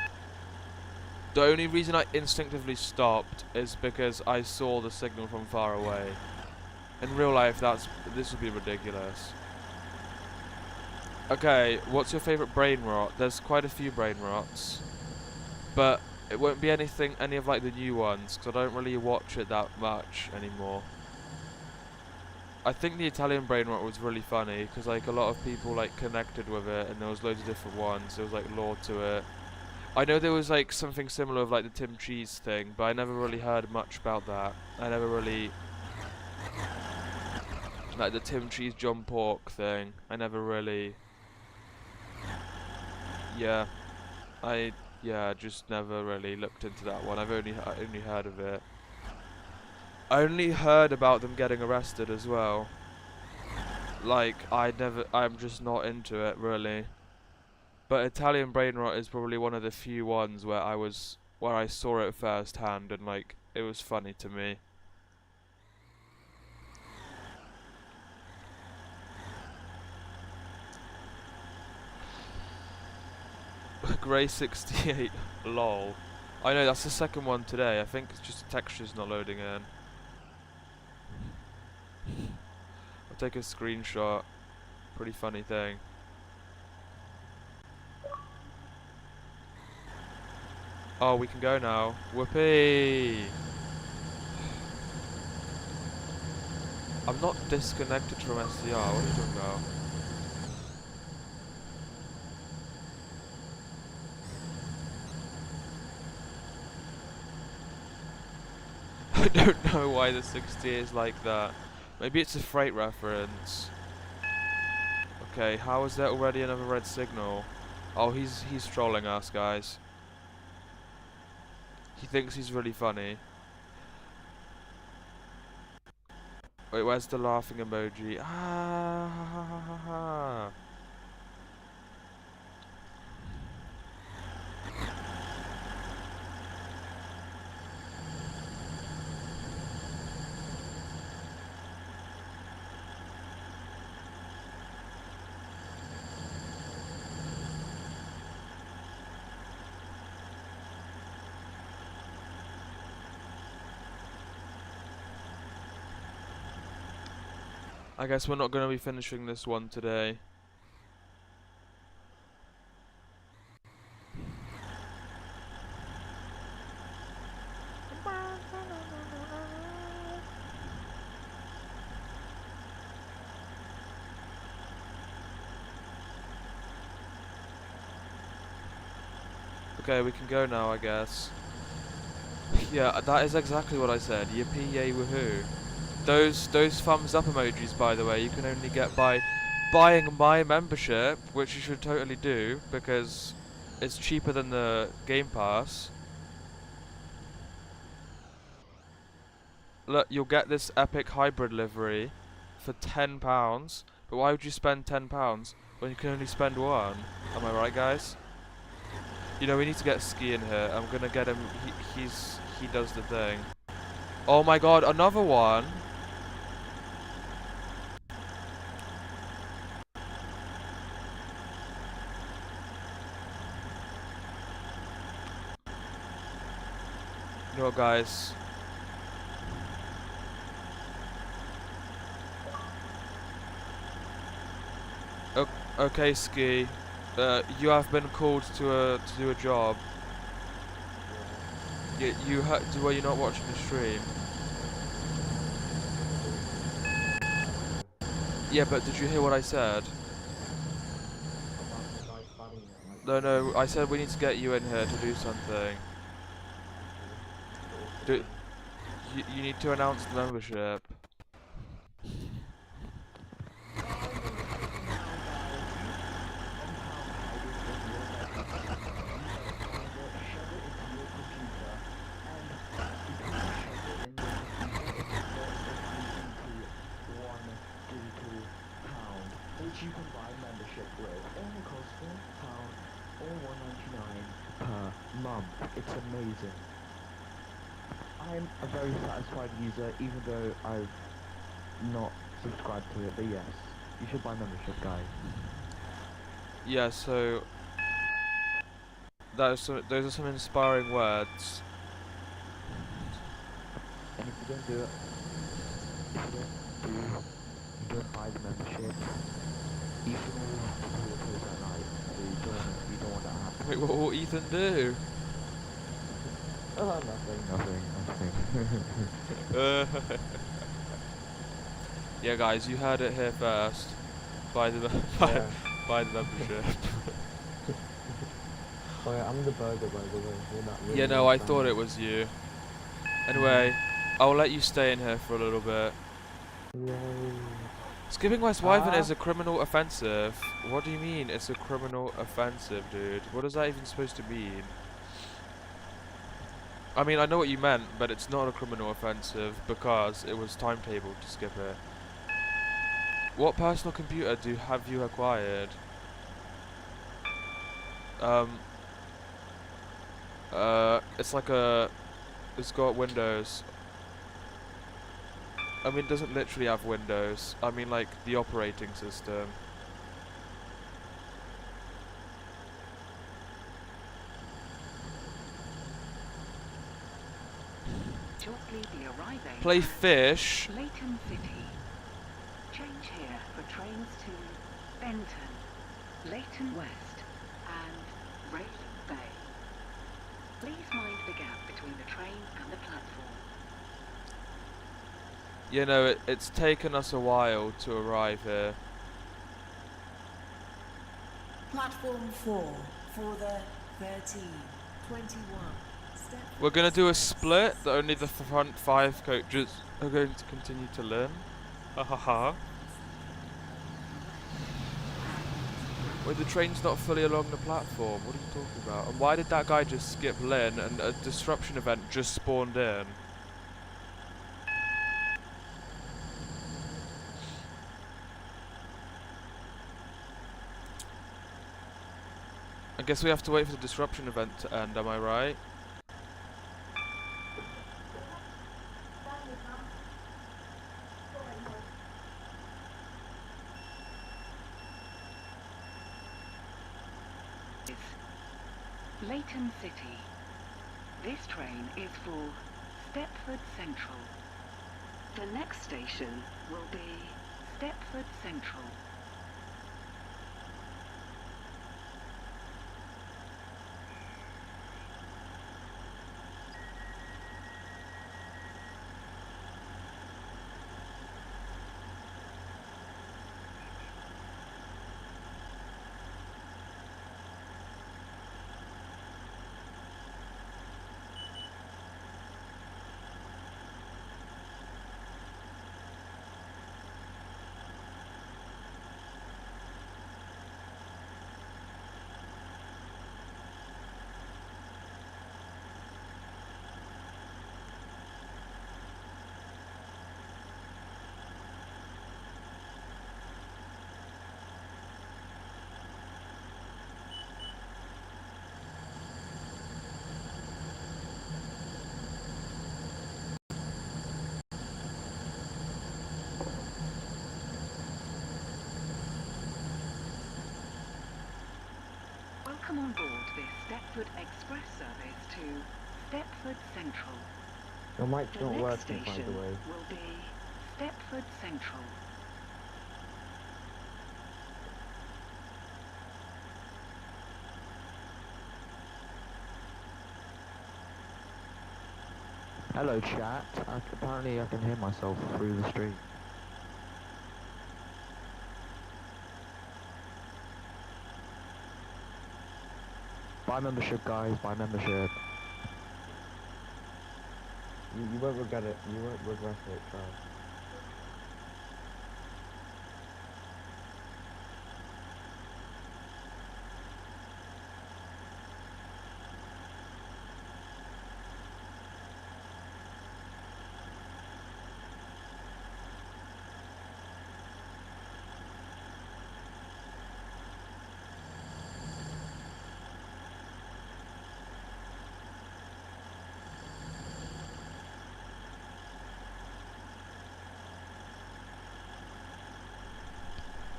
The only reason I instinctively stopped is because I saw the signal from far away. In real life, this would be ridiculous. Okay, what's your favourite brain rot? There's quite a few brain rots, but it won't be any of like the new ones, because I don't really watch it that much anymore. I think the Italian brain rot was really funny because like a lot of people like connected with it, and there was loads of different ones. There was like lore to it. I know there was like something similar with like the Tim Cheese thing, but I never really heard much about that. I never really like the Tim Cheese John Pork thing. I never really. Yeah, just never really looked into that one. I only heard of it. I only heard about them getting arrested as well. Like I'm just not into it really. But Italian brain rot is probably one of the few ones where I saw it firsthand and like it was funny to me. Grey 68 lol. I know that's the second one today. I think it's just the texture's not loading in. I'll take a screenshot. Pretty funny thing. Oh, we can go now. Whoopee! I'm not disconnected from SCR. What are you talking about? I don't know why the 60 is like that. Maybe it's a freight reference. Okay, how is there already another red signal? Oh, he's trolling us, guys. He thinks he's really funny. Wait, where's the laughing emoji? Ah, ha, ha, ha, ha, ha. I guess we're not going to be finishing this one today. Okay, we can go now, I guess. Yeah, that is exactly what I said. Yippee yay woohoo. Those thumbs up emojis, by the way, you can only get by buying my membership, which you should totally do because it's cheaper than the Game Pass. Look, you'll get this epic hybrid livery for £10. But why would you spend £10 when you can only spend one? Am I right, guys? You know, we need to get Ski in here. I'm gonna get him. He does the thing. Oh my god, another one. You know what, guys? Okay, Ski. You have been called to do a job. Were you not watching the stream? Yeah, but did you hear what I said? No, I said we need to get you in here to do something. You need to announce the membership. Which you can buy membership with. Only costs £4 or £1.99 per month. It's amazing. I'm a very satisfied user, even though I've not subscribed to it. But yes, you should buy membership, guys. Yeah, so those are some inspiring words. And if you don't do it, you don't buy the membership. Ethan will have to do it that night, so you don't want that to happen. Wait, what will Ethan do? Oh, nothing. Yeah, guys, you heard it here first. Buy the Yeah. buy the membership. Oh yeah, I'm the burger by the way. You're not really Yeah, no, I understanding. thought it was you. Anyway, I'll let you stay in here for a little bit. Yay. Skipping West Wyvern Ah. is a criminal offensive. What do you mean it's a criminal offensive, dude? What is that even supposed to mean? I mean, I know what you meant, but it's not a criminal offensive because it was timetabled to skip it. What personal computer have you acquired? It's like it's got Windows. I mean, it doesn't literally have Windows. I mean, like, the operating system. Shortly be arriving Play at Fish. Leighton City. Change here for trains to Benton, Leighton West, and Raylan Bay. Please mind the gap between the train and the platform. You know, it's taken us a while to arrive here. Platform 4 for the 13, 21. Stepford We're gonna do a Express. split that only the front 5 coaches are going to continue to learn. Ha ha ha. Wait, the train's not fully along the platform. What are you talking about? And why did that guy just skip Lynn and a disruption event just spawned in? I guess we have to wait for the disruption event to end, am I right? Leighton City. This train is for Stepford Central. The next station will be Stepford Central. Welcome on board this Stepford Express service to Stepford Central. Your mic's The not next working by station the way. will be Stepford Central. Hello chat. Apparently I can hear myself through the stream. Buy membership guys, buy membership. You won't regret it. You won't regret it, Charles.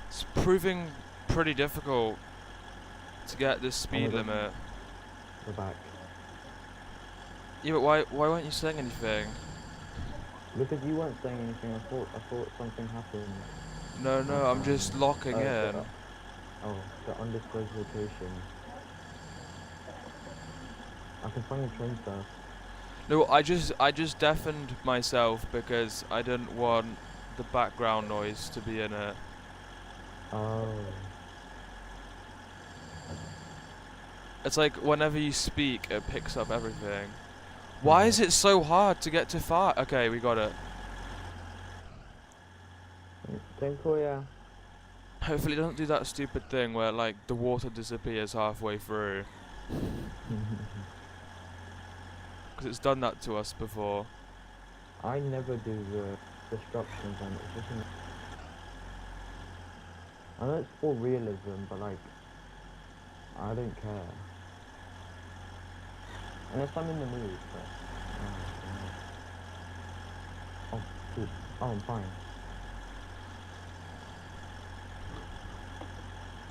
It's proving pretty difficult to get this speed my God. limit. We're back. Yeah, but why weren't you saying anything? Because you weren't saying anything, I thought something happened. No, I'm just locking in. The undisclosed location. I can find the train stuff. No, I just deafened myself because I didn't want the background noise to be in it. Oh. It's like whenever you speak, it picks up everything. Why is it so hard to get to 5? Okay, we got it. Dziękuję. Hopefully it doesn't do that stupid thing where like the water disappears halfway through. Because it's done that to us before. I never do the destructions and it's just I know it's for realism, but like I don't care. Unless I'm in the mood, but oh, dude. Oh, I'm fine.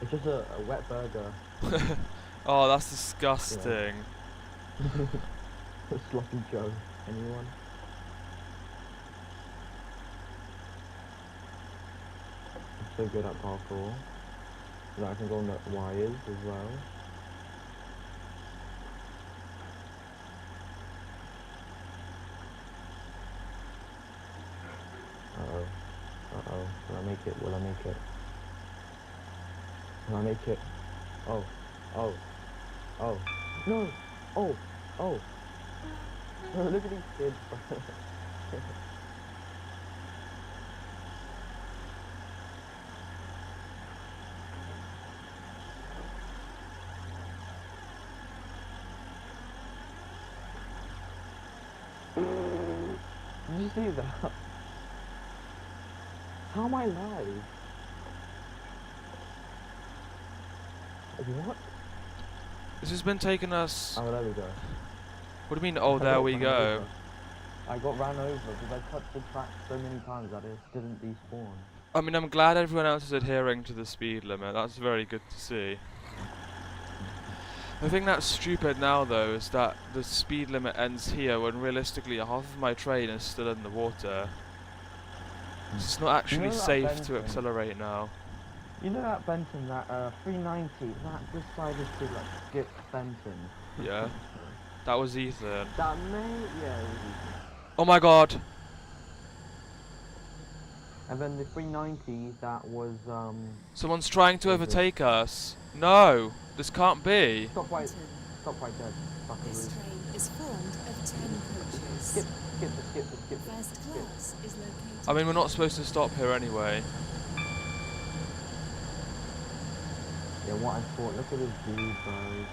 It's just a wet burger. Oh, that's disgusting. A sloppy Joe. Anyone? I'm so good at parkour. That I can go on the wires as well. Uh-oh. Uh-oh. Will I make it? Will I make it? Will I make it? Oh. Oh. Oh. No! Oh! Oh! Look at these kids. Did you see that? How am I live? What? This has been taking us. Oh, there we go. What do you mean? Oh, I there got we ran go. over. I got ran over because I touched the track so many times that it didn't despawn. I mean, I'm glad everyone else is adhering to the speed limit. That's very good to see. The thing that's stupid now, though, is that the speed limit ends here when realistically half of my train is still in the water. So it's not actually that safe to Benton? accelerate now. You know that Benton, that 390, that decided to like skip Benton. Yeah. That was Ethan. That may, yeah, it was easy. Oh my god! And then the 390, that was Someone's trying to What is it? overtake us. No! This can't be. stop right there. This Buckaroo. train is formed of 10 coaches. Skip the. First class is located. I mean, we're not supposed to stop here anyway. Yeah, what I thought. Look at this dude, bro.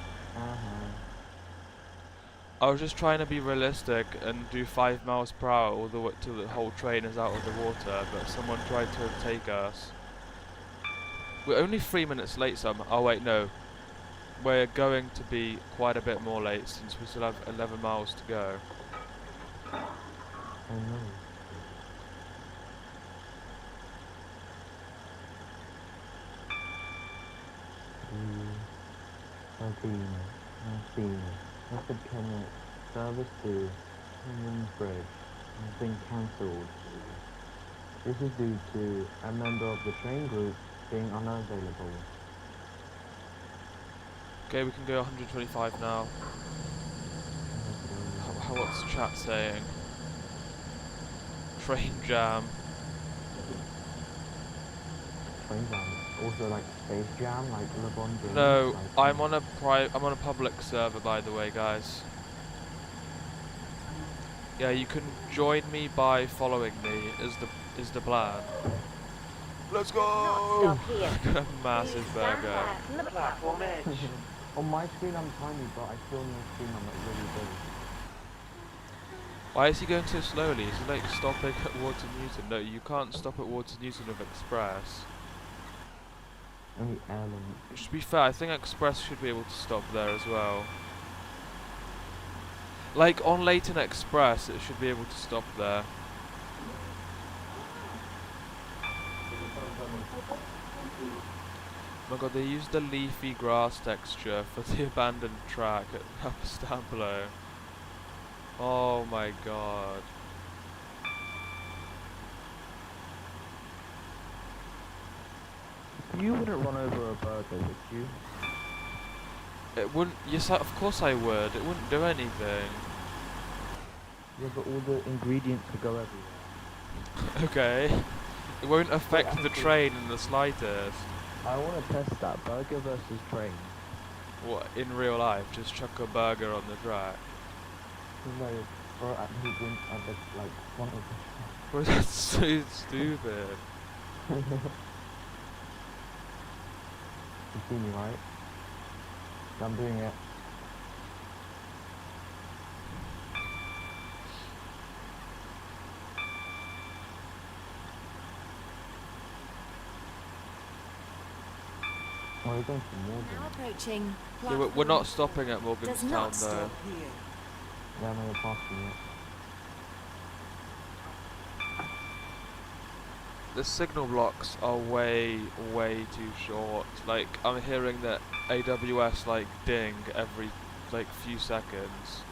I was just trying to be realistic and do 5 miles per hour all the way till the whole train is out of the water, but someone tried to overtake us. We're only 3 minutes late oh wait, no. We're going to be quite a bit more late since we still have 11 miles to go. Oh no. Rapid Connect service to Union Bridge has been cancelled. This is due to a member of the train group being unavailable. Okay, we can go 125 now. What's the chat saying? Train jam. Train jam. Also like Space Jam, like LeBron James. No, like, I'm on a public server, by the way, guys. Yeah, you can join me by following me. Is the plan? Let's go! Not stop here. Massive Please stand burger. back from the platform edge. on my screen I'm tiny, but I feel on your screen I'm like really big. Why is he going so slowly? Is he like stopping at Water Newton? No, you can't stop at Water Newton with Express. Only airline. To be fair, I think Express should be able to stop there as well. Like on Leighton Express, it should be able to stop there. Oh my god, they used the leafy grass texture for the abandoned track at Upper Stampelow. Oh my god. You wouldn't run over a burger, would you? It wouldn't. Yes, of course I would. It wouldn't do anything. Yeah, but all the ingredients could go everywhere. Okay. It won't affect the actually- train in the slightest. I want to test that burger versus train. What, in real life? Just chuck a burger on the track? No, or at the win at the like one of the. Well, that's so stupid. You see me, right? I'm doing it. Oh, we're going to Now Morgan. approaching. Yeah, we're not stopping at Does Morganstown not though. stop here. Yeah, no, you're passing it. The signal blocks are way too short. Like, I'm hearing that AWS like ding every like few seconds.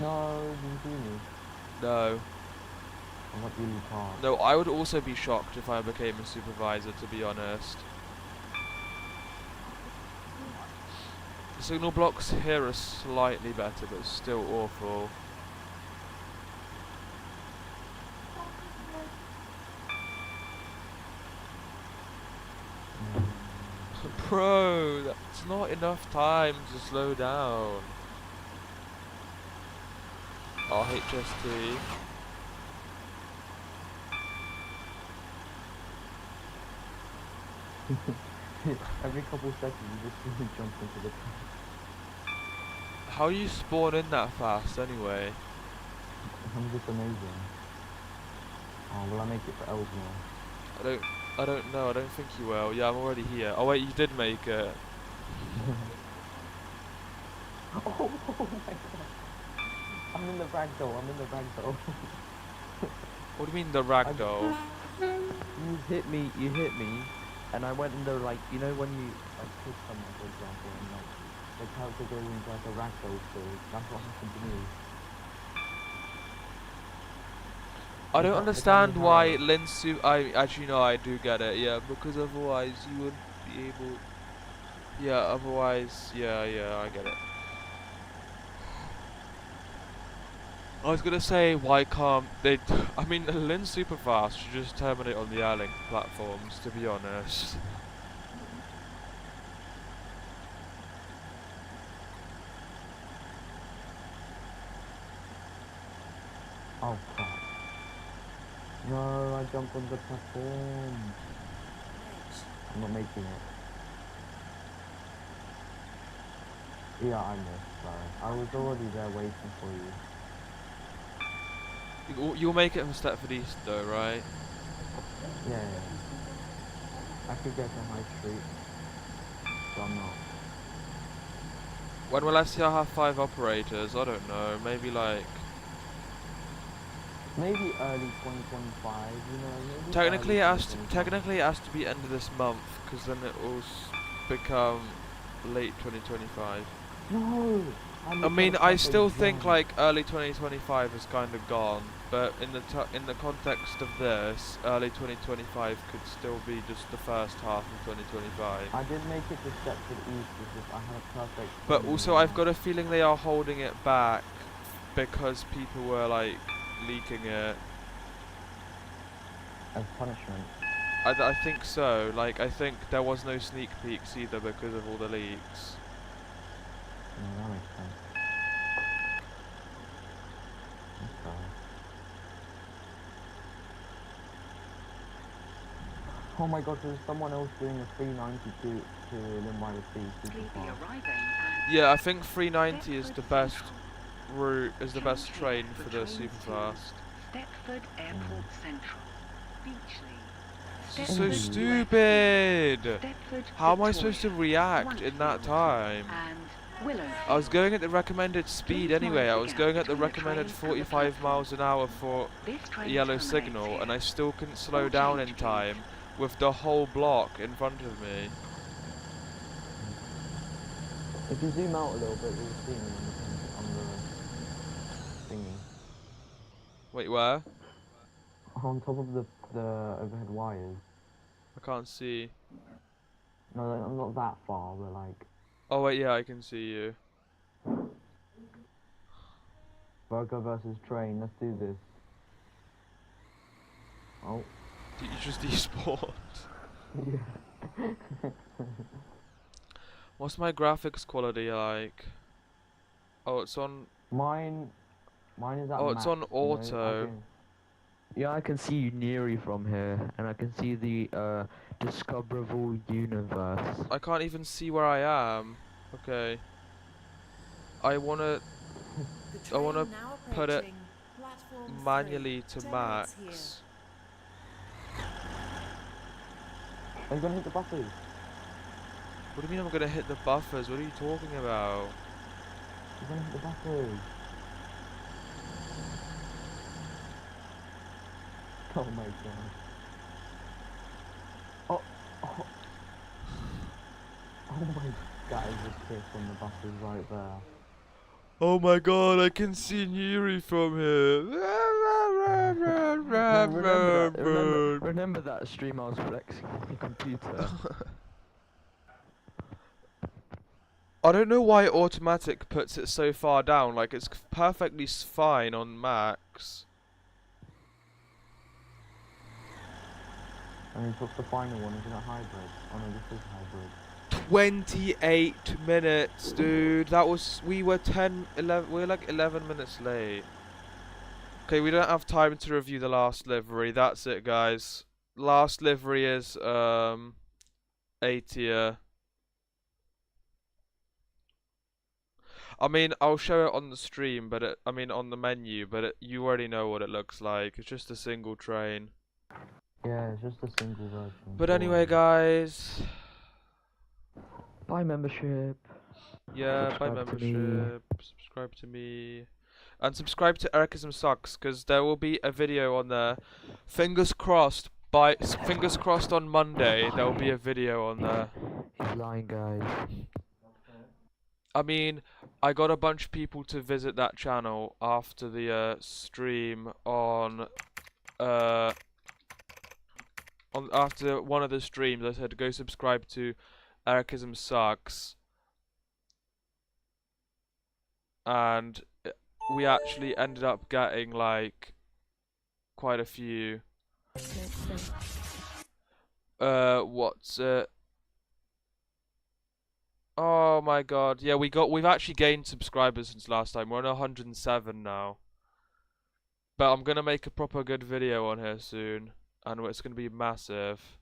No, you didn't see me. No. I'm not really hard. No, I would also be shocked if I became a supervisor, to be honest. The signal blocks here are slightly better, but still awful. Bro, that's not enough time to slow down. Oh, HST. Every couple seconds you just see me jump into the car. How do you spawn in that fast anyway? I'm just amazing. Oh, will I make it for Ellesmere? I don't know, I don't think you will. Yeah, I'm already here. Oh wait, you did make it. Oh my god. I'm in the ragdoll, I'm in the ragdoll. What do you mean the ragdoll? You hit me, and I went into like, you know when you like kiss someone for example, and like the character goes into like a ragdoll stage, that's what happened to me. I don't It's understand only why how- Linsu. I actually no, I do get it. Yeah, because otherwise you wouldn't be able. Yeah, otherwise, yeah, I get it. I was gonna say, why can't they? I mean, Lynn Superfast should just terminate on the Airlink platforms. To be honest. Oh crap. No, I jumped on the platform. I'm not making it. Yeah, I missed, sorry. I was already there waiting for you. You'll make it from Stepford East though, right? Yeah. I could get to High Street, but I'm not. When will STR have 5 operators? I don't know. Maybe like. Maybe early 2025, you know, maybe Technically, early it has to be end of this month, because then it will become late 2025. No! I mean, I still think like early 2025 is kind of gone, but in the context of this, early 2025 could still be just the first half of 2025. I did make it to Stepford East, it's just I had a perfect... But timing also, on I've that. got a feeling they are holding it back because people were like leaking it. As punishment. I think so. Like, I think there was no sneak peeks either because of all the leaks. No, that makes sense. Okay. Oh my god, there's someone else doing a 392 to Lynn by the Sea, super Please be fast. arriving at Yeah, I think 390 is the Stepford best Central. route, is the best Change train here for for the trains to superfast. Stepford Airport Central, Beachley. This is so Stepford stupid! Stepford How am I supposed to Victoria, react in that Whitefield, time? And Willowfield. I was going at the recommended speed Please anyway. mind I the was gap going at the between the recommended trains and the 45 miles an hour for This a train yellow terminates signal, and here. I still couldn't slow All down change, in please. time with the whole block in front of me. If you zoom out a little bit, you'll see me on the thingy. Wait, where? On top of the overhead wires. I can't see. No, I'm not that far, but like... Oh wait, yeah, I can see you. Burger versus train, let's do this. Oh, You just despawned. yeah. What's my graphics quality like? Oh, it's on. Mine is at Oh, it's max, on you know, auto. Yeah, I can see Neri from here, and I can see the Discoverable Universe. I can't even see where I am. Okay. I wanna The I wanna train now put it approaching platform 3. manually to Terminus here. max. Are you gonna hit the buses? What do you mean I'm gonna hit the buffers? What are you talking about? You're gonna hit the buses. Oh my god. Oh, oh, oh my god, I just hit from the buses right there. Oh my god, I can see Neri from here. Man, remember that stream I was flexing on my computer. I don't know why automatic puts it so far down. Like it's perfectly fine on max. And what's the final one? Isn't it hybrid? Oh no, this is hybrid. 28 minutes, dude. That was we were 11. We were like 11 minutes late. Okay, we don't have time to review the last livery. That's it, guys. Last livery is A tier. I mean, I'll show it on the stream, but I mean on the menu, but you already know what it looks like. It's just a single train. Yeah, it's just a single version. But anyway, boring. guys, Buy membership. yeah, buy Subscribe to me. membership, subscribe to me, and subscribe to Erichism Sucks, because there will be a video on there. Fingers crossed. Fingers crossed on Monday there will be a video on there. He's lying, guys. I mean, I got a bunch of people to visit that channel after the stream after one of the streams. I said go subscribe to Erichism Sucks, and we actually ended up getting like quite a few. What's it? Oh my god. Yeah, we've actually gained subscribers since last time. We're on 107 now. But I'm gonna make a proper good video on here soon, and it's gonna be massive.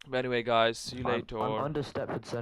But anyway, guys, see you later. I'm under Stepford Central.